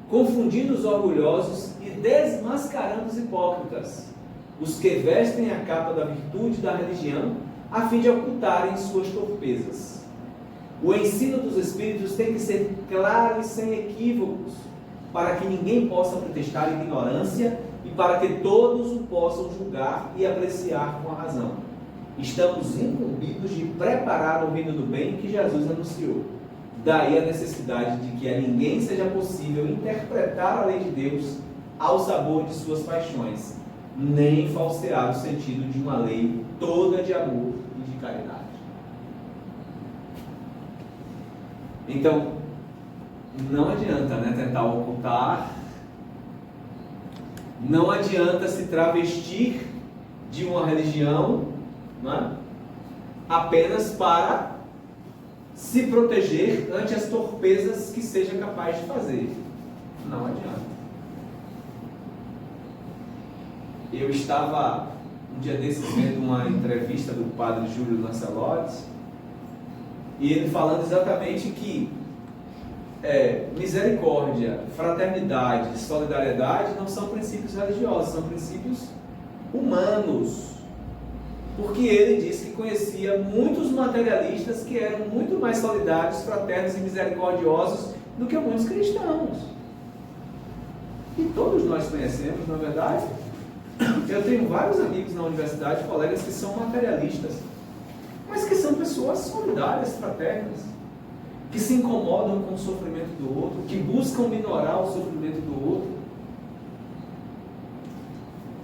confundindo os orgulhosos e desmascarando os hipócritas, os que vestem a capa da virtude da religião, a fim de ocultarem suas torpezas. O ensino dos Espíritos tem que ser claro e sem equívocos, para que ninguém possa protestar ignorância e para que todos o possam julgar e apreciar com a razão. Estamos incumbidos de preparar o reino do bem que Jesus anunciou. Daí a necessidade de que a ninguém seja possível interpretar a lei de Deus ao sabor de suas paixões, nem falsear o sentido de uma lei toda de amor e de caridade. Então, não adianta, né, tentar ocultar, não adianta se travestir de uma religião, né, apenas para se proteger ante as torpezas que seja capaz de fazer. Não adianta. Eu estava um dia desses vendo uma entrevista do padre Júlio Lancelotti, e ele falando exatamente que misericórdia, fraternidade, solidariedade não são princípios religiosos, são princípios humanos. Porque ele disse que conhecia muitos materialistas que eram muito mais solidários, fraternos e misericordiosos do que muitos cristãos. E todos nós conhecemos, na verdade. Eu tenho vários amigos na universidade, colegas que são materialistas, mas que são pessoas solidárias, fraternas, que se incomodam com o sofrimento do outro, que buscam minorar o sofrimento do outro.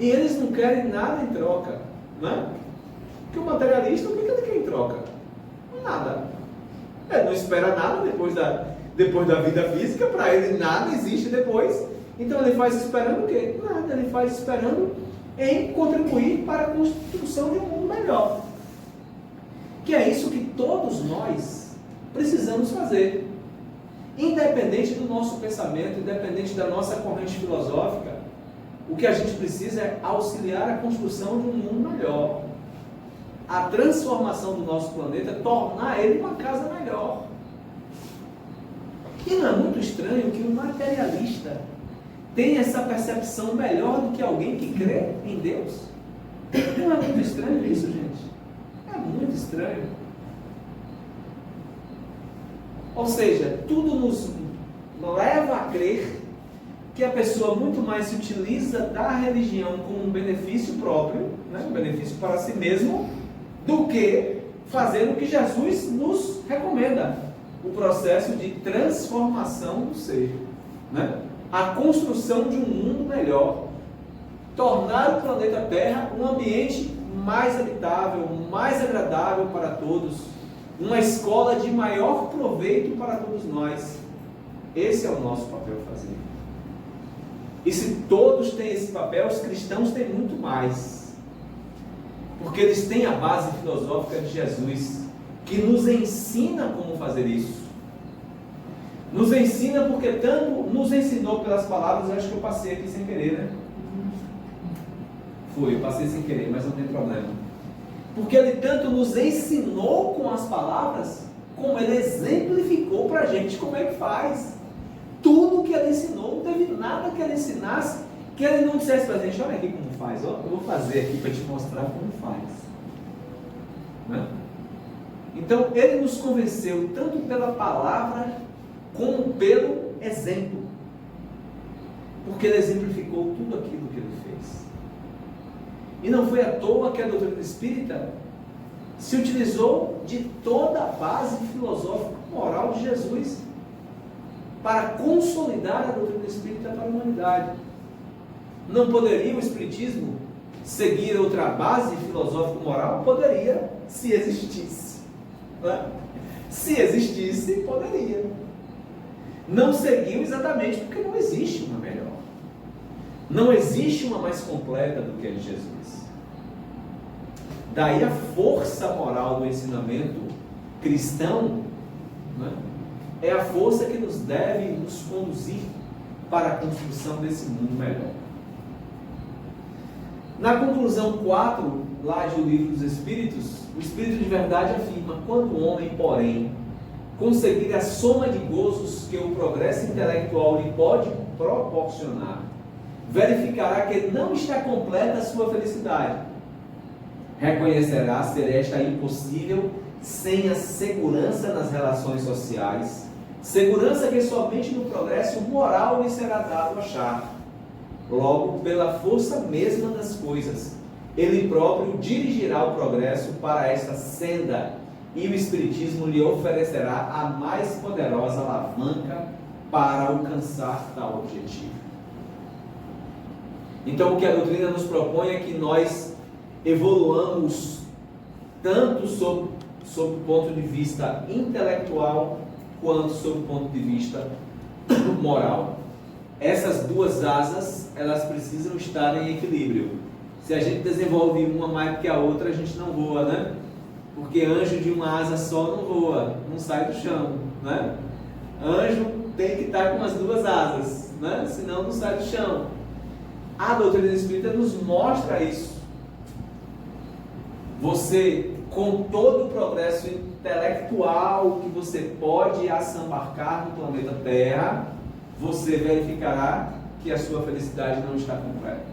E eles não querem nada em troca, né? Porque o materialista, o que ele quer em troca? Nada. Ele não espera nada depois da vida física, para ele nada existe depois. Então ele faz esperando o quê? Nada, ele faz esperando em contribuir para a construção de um mundo melhor. Que é isso que todos nós precisamos fazer. Independente do nosso pensamento, independente da nossa corrente filosófica, o que a gente precisa é auxiliar a construção de um mundo melhor. A transformação do nosso planeta, tornar ele uma casa melhor. E não é muito estranho que o materialista tem essa percepção melhor do que alguém que crê em Deus? Não é muito estranho isso, gente? É muito estranho. Ou seja, tudo nos leva a crer que a pessoa muito mais se utiliza da religião como um benefício próprio, né? Um benefício para si mesmo, do que fazer o que Jesus nos recomenda, o processo de transformação do ser, né? A construção de um mundo melhor. tornar o planeta Terra um ambiente mais habitável, mais agradável para todos, uma escola de maior proveito para todos nós. Esse é o nosso papel a fazer. E se todos têm esse papel, os cristãos têm muito mais, porque eles têm a base filosófica de Jesus, que nos ensina como fazer isso. Nos ensina porque tanto nos ensinou pelas palavras. Eu acho que eu passei aqui sem querer, né? Eu passei sem querer, mas não tem problema. Porque ele tanto nos ensinou com as palavras, como ele exemplificou para a gente como é que faz. Tudo que ele ensinou, não teve nada que ele ensinasse que ele não dissesse para a gente: olha aqui como faz, ó, eu vou fazer aqui para te mostrar como faz. Né? Então ele nos convenceu tanto pela palavra como pelo exemplo, porque ele exemplificou tudo aquilo que ele fez. E não foi à toa que a doutrina espírita se utilizou de toda a base filosófica moral de Jesus para consolidar a doutrina espírita para a humanidade. Não poderia o espiritismo seguir outra base filosófico-moral? Poderia, se existisse. Né? Se existisse, poderia. Não seguiu exatamente porque não existe uma melhor. Não existe uma mais completa do que a de Jesus. Daí a força moral do ensinamento cristão, né, é a força que nos deve nos conduzir para a construção desse mundo melhor. Na conclusão 4, lá do Livro dos Espíritos, o Espírito de Verdade afirma: quando o homem, porém, conseguir a soma de gozos que o progresso intelectual lhe pode proporcionar, verificará que não está completa a sua felicidade. Reconhecerá ser esta impossível sem a segurança nas relações sociais, segurança que somente no progresso moral lhe será dado achar. Logo, pela força mesma das coisas, ele próprio dirigirá o progresso para esta senda, e o Espiritismo lhe oferecerá a mais poderosa alavanca para alcançar tal objetivo. Então, o que a doutrina nos propõe é que nós evoluamos tanto sob o ponto de vista intelectual quanto sob o ponto de vista moral. Essas duas asas, elas precisam estar em equilíbrio. Se a gente desenvolve uma mais que a outra, a gente não voa, né? Porque anjo de uma asa só não voa, não sai do chão, né? Anjo tem que estar com as duas asas, né? Senão não sai do chão. A doutrina espírita nos mostra isso. Você, com todo o progresso intelectual que você pode assambarcar no planeta Terra, você verificará que a sua felicidade não está completa.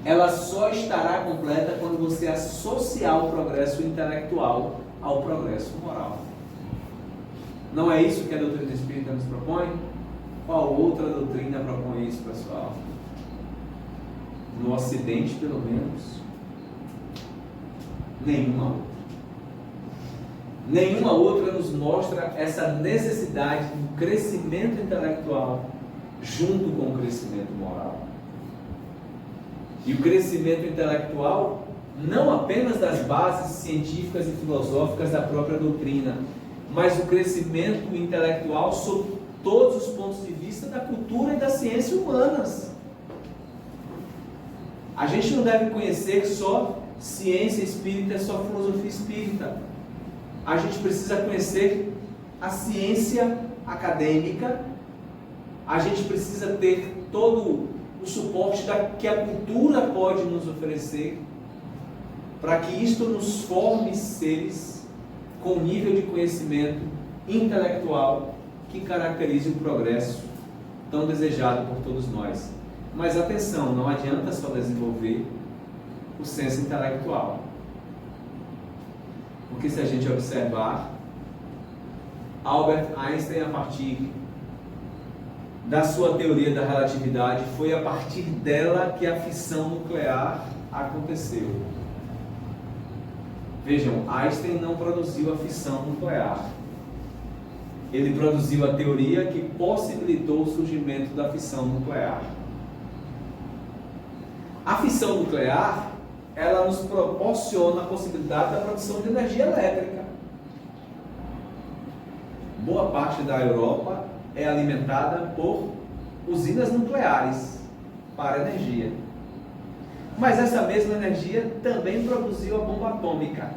Ela só estará completa quando você associar o progresso intelectual ao progresso moral. Não é isso que a doutrina espírita nos propõe? Qual outra doutrina propõe isso, pessoal? No Ocidente, pelo menos, nenhuma outra. Nenhuma outra nos mostra essa necessidade do crescimento intelectual junto com o crescimento moral. E o crescimento intelectual não apenas das bases científicas e filosóficas da própria doutrina, mas o crescimento intelectual sob todos os pontos de vista da cultura e da ciência humanas. A gente não deve conhecer só ciência espírita, só filosofia espírita. A gente precisa conhecer a ciência acadêmica, a gente precisa ter todo o suporte que a cultura pode nos oferecer, para que isto nos forme seres com nível de conhecimento intelectual que caracterize o progresso tão desejado por todos nós. Mas atenção, não adianta só desenvolver o senso intelectual. Porque se a gente observar, Albert Einstein, a partir da sua teoria da relatividade, foi a partir dela que a fissão nuclear aconteceu. Vejam, Einstein não produziu a fissão nuclear. Ele produziu a teoria que possibilitou o surgimento da fissão nuclear. A fissão nuclear, ela nos proporciona a possibilidade da produção de energia elétrica. Boa parte da Europa é alimentada por usinas nucleares para energia. Mas essa mesma energia também produziu a bomba atômica.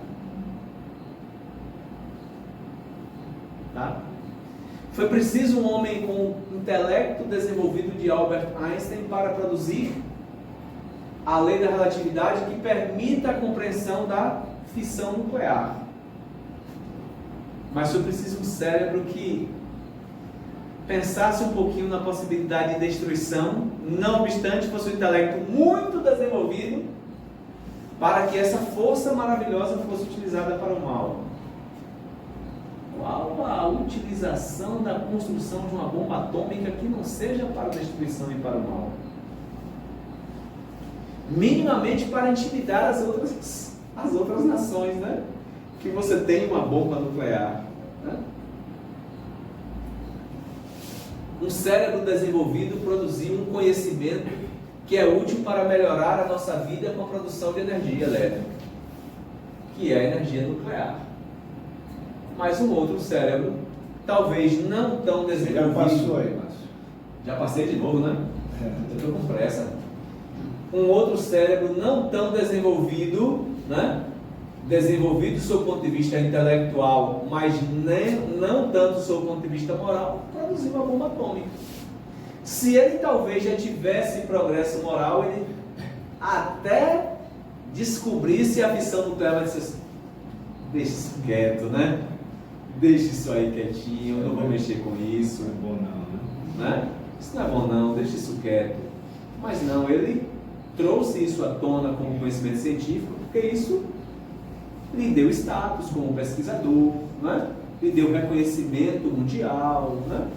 Tá? Foi preciso um homem com o intelecto desenvolvido de Albert Einstein para produzir a lei da relatividade que permita a compreensão da fissão nuclear. Mas foi preciso um cérebro que pensasse um pouquinho na possibilidade de destruição, não obstante fosse um intelecto muito desenvolvido, para que essa força maravilhosa fosse utilizada para o mal. Qual a utilização da construção de uma bomba atômica que não seja para a destruição e para o mal? Minimamente para intimidar as outras nações, né? Que você tem uma bomba nuclear, né? Um cérebro desenvolvido produziu um conhecimento que é útil para melhorar a nossa vida com a produção de energia elétrica, que é a energia nuclear. Mas um outro cérebro, talvez não tão desenvolvido... Já passou aí, Márcio. Já passei de novo, né? Eu estou com pressa. Um outro cérebro não tão desenvolvido, né? Desenvolvido do seu ponto de vista intelectual, mas não tanto do seu ponto de vista moral, produziu uma bomba atômica. Se ele talvez já tivesse progresso moral, ele até descobrisse a fissão nuclear, mas disse assim, deixa isso quieto, né? Deixa isso aí quietinho, eu não vou mexer com isso. Não é bom não, né? Isso não é bom não, deixa isso quieto. Mas não, ele trouxe isso à tona como conhecimento científico, porque isso lhe deu status como pesquisador, né? Lhe deu reconhecimento mundial, né?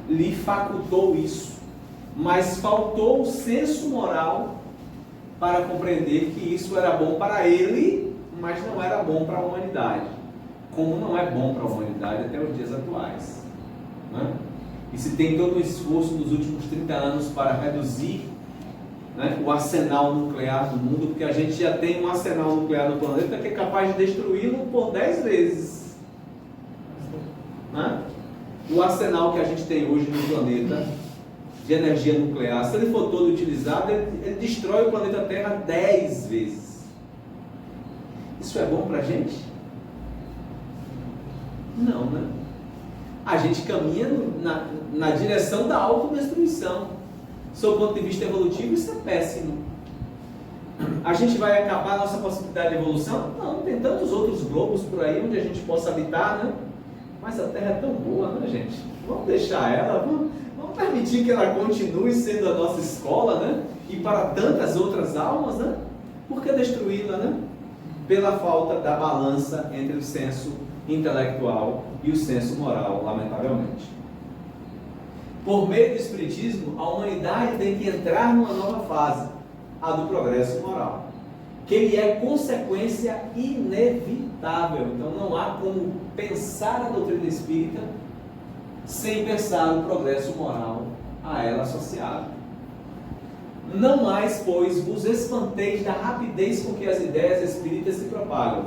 Lhe facultou isso, mas faltou o senso moral para compreender que isso era bom para ele, mas não era bom para a humanidade, como não é bom para a humanidade até os dias atuais, né? E se tem todo um esforço nos últimos 30 anos para reduzir, né, o arsenal nuclear do mundo, porque a gente já tem um arsenal nuclear no planeta que é capaz de destruí-lo por 10 vezes. Né? O arsenal que a gente tem hoje no planeta de energia nuclear, se ele for todo utilizado, ele destrói o planeta Terra 10 vezes. Isso é bom para a gente? Não, né? A gente caminha na direção da autodestruição. Sob o ponto de vista evolutivo, isso é péssimo. A gente vai acabar a nossa possibilidade de evolução? Não, tem tantos outros globos por aí onde a gente possa habitar, né? Mas a Terra é tão boa, né, gente? Vamos deixar ela, vamos permitir que ela continue sendo a nossa escola, né? E para tantas outras almas, né? Por que destruí-la, né? Pela falta da balança entre o senso intelectual e o senso moral, lamentavelmente. Por meio do Espiritismo, a humanidade tem que entrar numa nova fase, a do progresso moral, que ele é consequência inevitável. Então não há como pensar a doutrina espírita sem pensar o progresso moral a ela associado. Não mais, pois, vos espanteis da rapidez com que as ideias espíritas se propagam.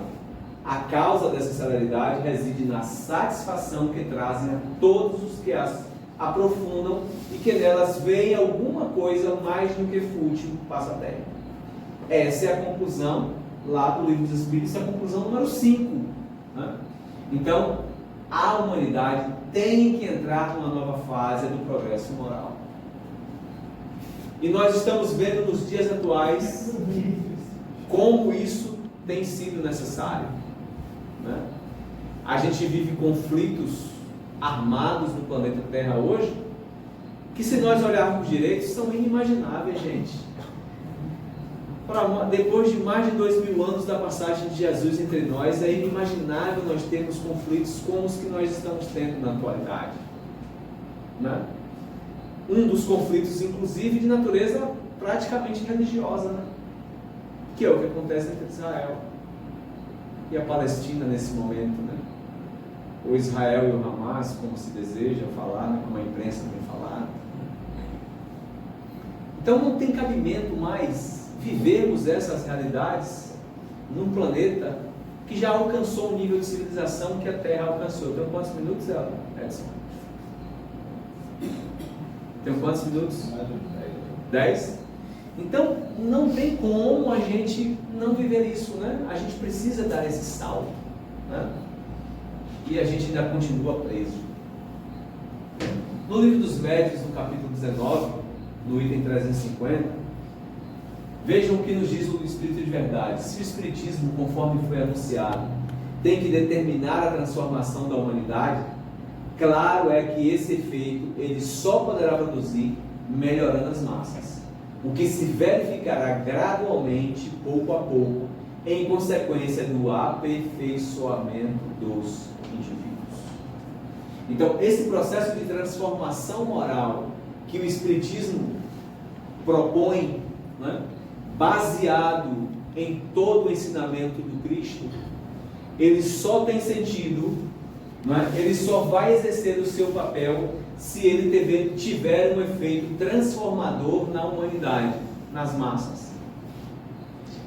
A causa dessa celeridade reside na satisfação que trazem a todos os que as aprofundam e que nelas veem alguma coisa mais do que fútil passatempo. Essa é a conclusão lá do Livro dos Espíritos, a conclusão número 5. Né? Então, a humanidade tem que entrar numa nova fase do progresso moral. E nós estamos vendo nos dias atuais como isso tem sido necessário. Né? A gente vive conflitos armados no planeta Terra hoje, que se nós olharmos direito, são inimagináveis, gente. Depois de mais de 2000 anos da passagem de Jesus entre nós, é inimaginável nós termos conflitos como os que nós estamos tendo na atualidade. Né? Um dos conflitos, inclusive, de natureza praticamente religiosa, né? Que é o que acontece entre Israel e a Palestina nesse momento, né? O Israel e o Hamas, como se deseja falar, né? Como a imprensa tem falado. Então não tem cabimento mais vivermos essas realidades num planeta que já alcançou um nível de civilização que a Terra alcançou. Tem quantos minutos, Edson? Tem quantos minutos? Mais de 10? Então, não tem como a gente não viver isso, né? A gente precisa dar esse salto, né? E a gente ainda continua preso. No livro dos Médiuns, no capítulo 19, no item 350, vejam o que nos diz o Espírito de Verdade. Se o Espiritismo, conforme foi anunciado, tem que determinar a transformação da humanidade, claro é que esse efeito ele só poderá produzir melhorando as massas, o que se verificará gradualmente, pouco a pouco, em consequência do aperfeiçoamento dos indivíduos. Então, esse processo de transformação moral que o Espiritismo propõe, né, baseado em todo o ensinamento do Cristo, ele só tem sentido, né, ele só vai exercer o seu papel se ele tiver um efeito transformador na humanidade, nas massas.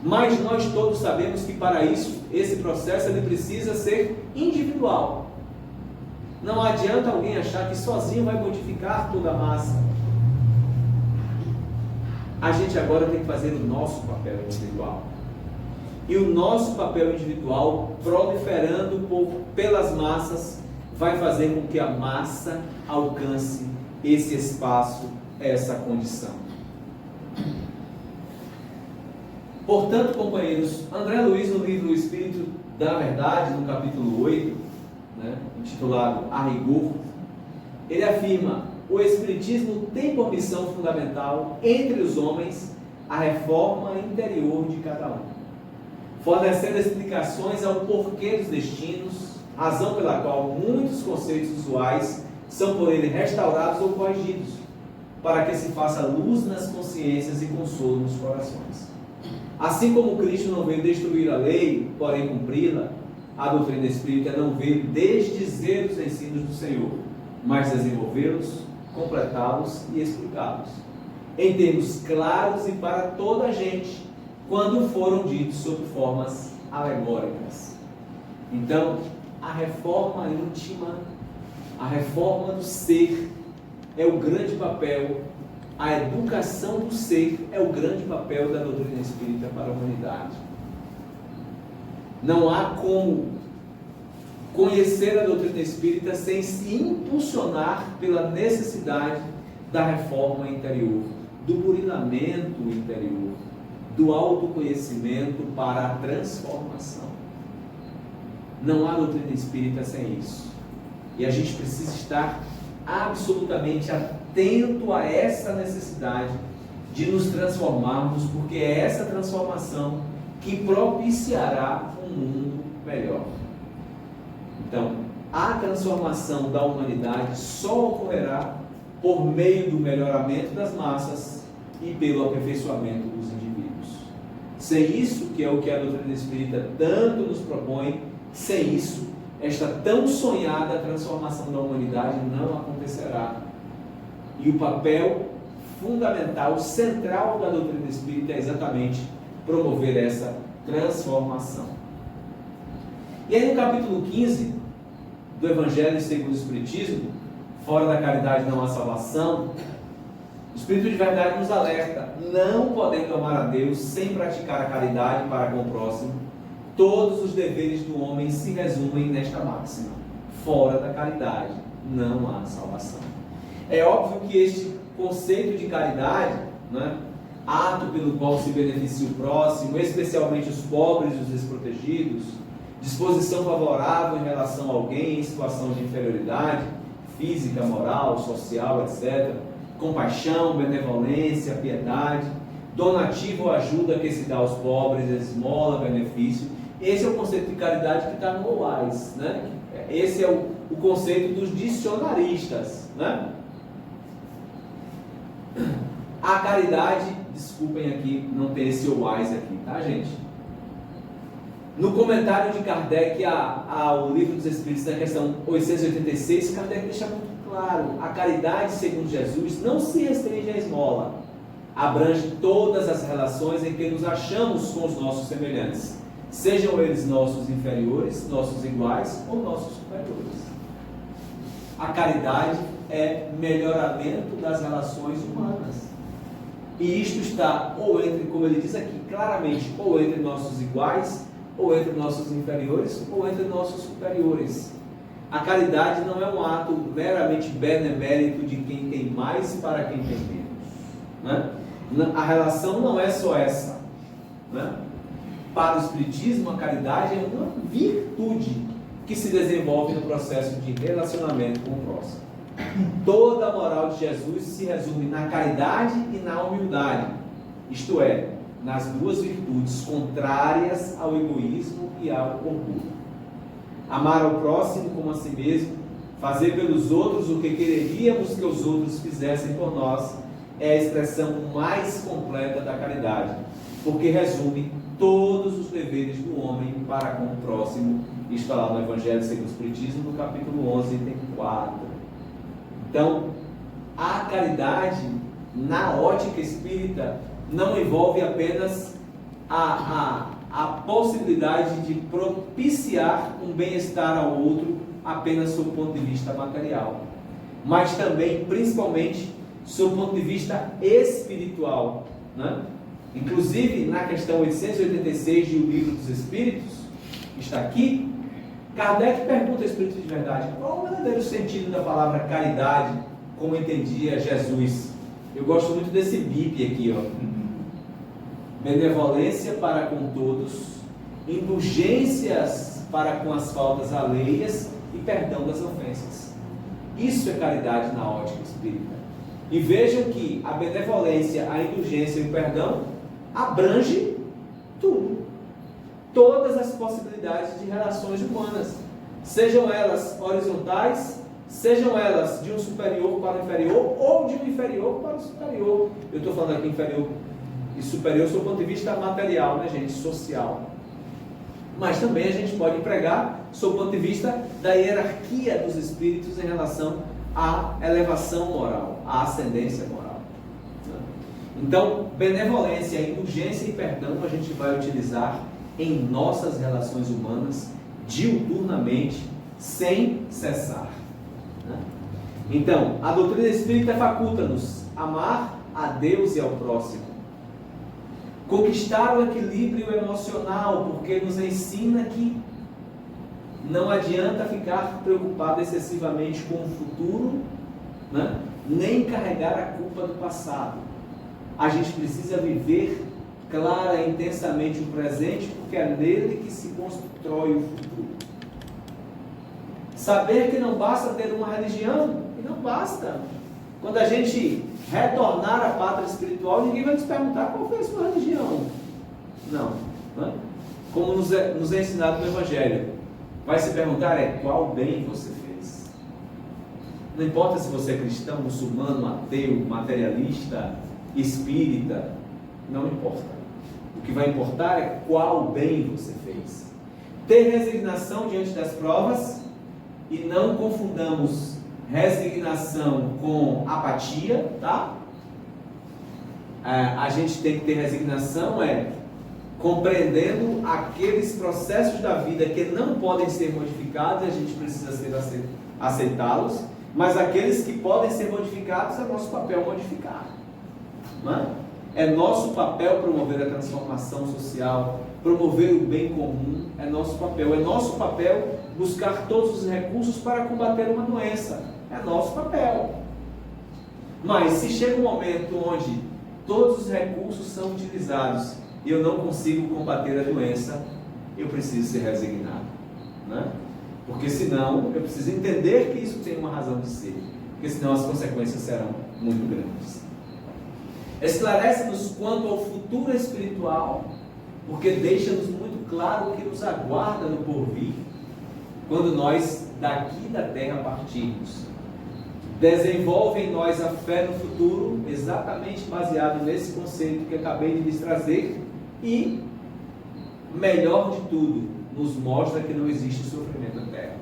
Mas nós todos sabemos que para isso, esse processo ele precisa ser individual. Não adianta alguém achar que sozinho vai modificar toda a massa. A gente agora tem que fazer o nosso papel individual. E o nosso papel individual, proliferando pelas massas, vai fazer com que a massa alcance esse espaço, essa condição. Portanto, companheiros, André Luiz, no livro O Espírito da Verdade, no capítulo 8, né, intitulado A Rigor, ele afirma: o Espiritismo tem por missão fundamental, entre os homens, a reforma interior de cada um, fornecendo explicações ao porquê dos destinos, razão pela qual muitos conceitos usuais são por ele restaurados ou corrigidos, para que se faça luz nas consciências e consolo nos corações. Assim como Cristo não veio destruir a lei, porém cumpri-la, a doutrina espírita não veio desdizer os ensinos do Senhor, mas desenvolvê-los, completá-los e explicá-los, em termos claros e para toda a gente, quando foram ditos sob formas alegóricas. Então, a reforma íntima, a reforma do ser é o grande papel, a educação do ser é o grande papel da doutrina espírita para a humanidade. Não há como conhecer a doutrina espírita sem se impulsionar pela necessidade da reforma interior, do burilamento interior, do autoconhecimento para a transformação. Não há doutrina espírita sem isso. E a gente precisa estar absolutamente atento a essa necessidade de nos transformarmos, porque é essa transformação que propiciará um mundo melhor. Então, a transformação da humanidade só ocorrerá por meio do melhoramento das massas e pelo aperfeiçoamento dos indivíduos. Sem isso, que é o que a doutrina espírita tanto nos propõe, sem isso, esta tão sonhada transformação da humanidade não acontecerá. E o papel fundamental, central da doutrina espírita é exatamente promover essa transformação. E aí no capítulo 15 do Evangelho segundo o Espiritismo, fora da caridade não há salvação, o Espírito de Verdade nos alerta: não podendo amar a Deus sem praticar a caridade para com o próximo, todos os deveres do homem se resumem nesta máxima: fora da caridade não há salvação. É óbvio que este conceito de caridade, né, ato pelo qual se beneficia o próximo, especialmente os pobres e os desprotegidos, disposição favorável em relação a alguém em situação de inferioridade física, moral, social, etc., compaixão, benevolência, piedade, donativo ou ajuda que se dá aos pobres, esmola, benefício. Esse é o conceito de caridade que está no OAS, né? Esse é o conceito dos dicionaristas, né? A caridade, desculpem aqui, não tem esse OAS aqui, tá, gente? No comentário de Kardec ao Livro dos Espíritos, na questão 886, Kardec deixa muito claro: a caridade, segundo Jesus, não se restringe à esmola, abrange todas as relações em que nos achamos com os nossos semelhantes, sejam eles nossos inferiores, nossos iguais ou nossos superiores. A caridade é melhoramento das relações humanas. E isto está ou entre, como ele diz aqui, claramente, ou entre nossos iguais, ou entre nossos inferiores, ou entre nossos superiores. A caridade não é um ato meramente benemérito de quem tem mais para quem tem menos, né? A relação não é só essa, né? Para o Espiritismo, a caridade é uma virtude que se desenvolve no processo de relacionamento com o próximo. Toda a moral de Jesus se resume na caridade e na humildade, isto é, nas duas virtudes contrárias ao egoísmo e ao orgulho. Amar ao próximo como a si mesmo, fazer pelos outros o que quereríamos que os outros fizessem por nós, é a expressão mais completa da caridade, porque resume todos os deveres do homem para com o próximo. Isto está lá no Evangelho segundo o Espiritismo, no capítulo 11, item 4. Então, a caridade, na ótica espírita, não envolve apenas a possibilidade de propiciar um bem-estar ao outro apenas sob o ponto de vista material, mas também, principalmente, sob o ponto de vista espiritual, né? Inclusive, na questão 886 de O Livro dos Espíritos, está aqui, Kardec pergunta ao Espírito de Verdade: qual o verdadeiro sentido da palavra caridade, como entendia Jesus? Eu gosto muito desse bip aqui, ó. Benevolência para com todos, indulgências para com as faltas alheias e perdão das ofensas. Isso é caridade na ótica espírita. E vejam que a benevolência, a indulgência e o perdão abrange tudo. Todas as possibilidades de relações humanas, sejam elas horizontais, sejam elas de um superior para o inferior ou de um inferior para o superior. Eu estou falando aqui inferior e superior sob o ponto de vista material, né, gente, social. Mas também a gente pode empregar sob o ponto de vista da hierarquia dos espíritos em relação à elevação moral, à ascendência moral. Então, benevolência, indulgência e perdão a gente vai utilizar em nossas relações humanas diuturnamente, sem cessar. Então, a doutrina espírita faculta-nos amar a Deus e ao próximo, conquistar o equilíbrio emocional, porque nos ensina que não adianta ficar preocupado excessivamente com o futuro, né? Nem carregar a culpa do passado. A gente precisa viver clara e intensamente o presente, porque é nele que se constrói o futuro. Saber que não basta ter uma religião, e não basta. Quando a gente retornar à pátria espiritual, ninguém vai nos perguntar qual foi a sua religião. Não. Né? Como nos é ensinado no Evangelho. Vai se perguntar qual bem você fez. Não importa se você é cristão, muçulmano, ateu, materialista, espírita, não importa. O que vai importar é qual bem você fez. Ter resignação diante das provas, e não confundamos resignação com apatia, tá? A gente tem que ter resignação, compreendendo aqueles processos da vida que não podem ser modificados, e a gente precisa aceitá-los, mas aqueles que podem ser modificados, é nosso papel modificar. Não é? É nosso papel promover a transformação social, promover o bem comum, é nosso papel buscar todos os recursos para combater uma doença, é nosso papel. Mas se chega um momento onde todos os recursos são utilizados e eu não consigo combater a doença, eu preciso ser resignado, né? Porque senão eu preciso entender que isso tem uma razão de ser, porque senão as consequências serão muito grandes. Esclarece-nos quanto ao futuro espiritual, porque deixa-nos muito claro o que nos aguarda no porvir, quando nós daqui da terra partirmos. Desenvolve em nós a fé no futuro, exatamente baseado nesse conceito que acabei de lhes trazer, e, melhor de tudo, nos mostra que não existe sofrimento na terra.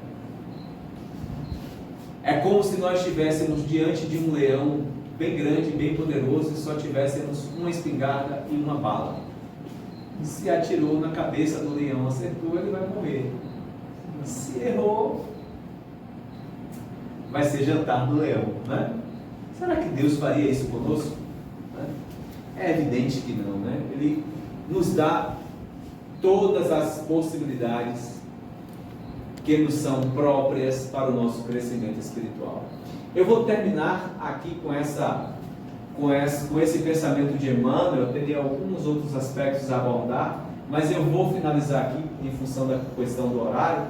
É como se nós estivéssemos diante de um leão bem grande, bem poderoso, e só tivéssemos uma espingarda e uma bala. Se atirou na cabeça do leão, acertou, ele vai morrer. Se errou, vai ser jantar do leão, né? Será que Deus faria isso conosco? É evidente que não, né? Ele nos dá todas as possibilidades que nos são próprias para o nosso crescimento espiritual. Eu vou terminar aqui com esse pensamento de Emmanuel. Eu teria alguns outros aspectos a abordar, mas eu vou finalizar aqui, em função da questão do horário,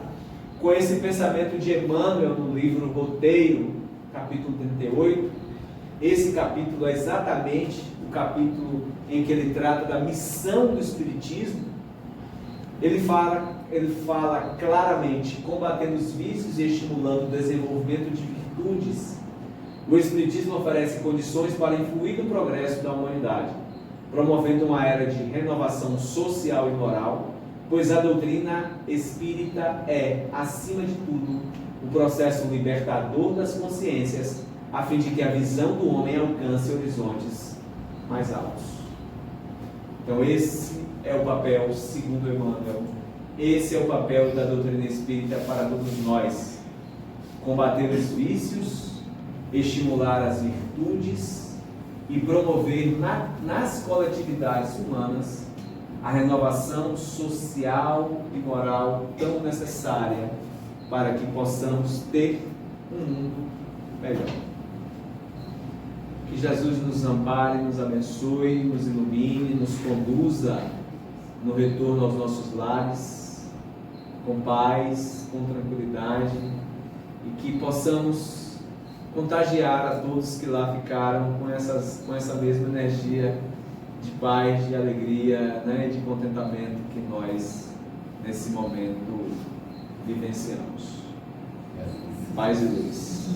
com esse pensamento de Emmanuel no livro Roteiro, capítulo 38. Esse capítulo é exatamente o capítulo em que ele trata da missão do Espiritismo. Ele fala claramente, combatendo os vícios e estimulando o desenvolvimento de virtudes. O Espiritismo oferece condições para influir no progresso da humanidade, promovendo uma era de renovação social e moral, pois a doutrina espírita é, acima de tudo, o processo libertador das consciências, a fim de que a visão do homem alcance horizontes mais altos. Então esse é o papel, segundo Emmanuel, esse é o papel da doutrina espírita para todos nós: combater os vícios, estimular as virtudes e promover nas coletividades humanas a renovação social e moral tão necessária para que possamos ter um mundo melhor. Que Jesus nos ampare, nos abençoe, nos ilumine, nos conduza no retorno aos nossos lares, com paz, com tranquilidade, e que possamos contagiar a todos que lá ficaram com essa mesma energia de paz, de alegria, né, de contentamento que nós, nesse momento, vivenciamos. Paz e luz.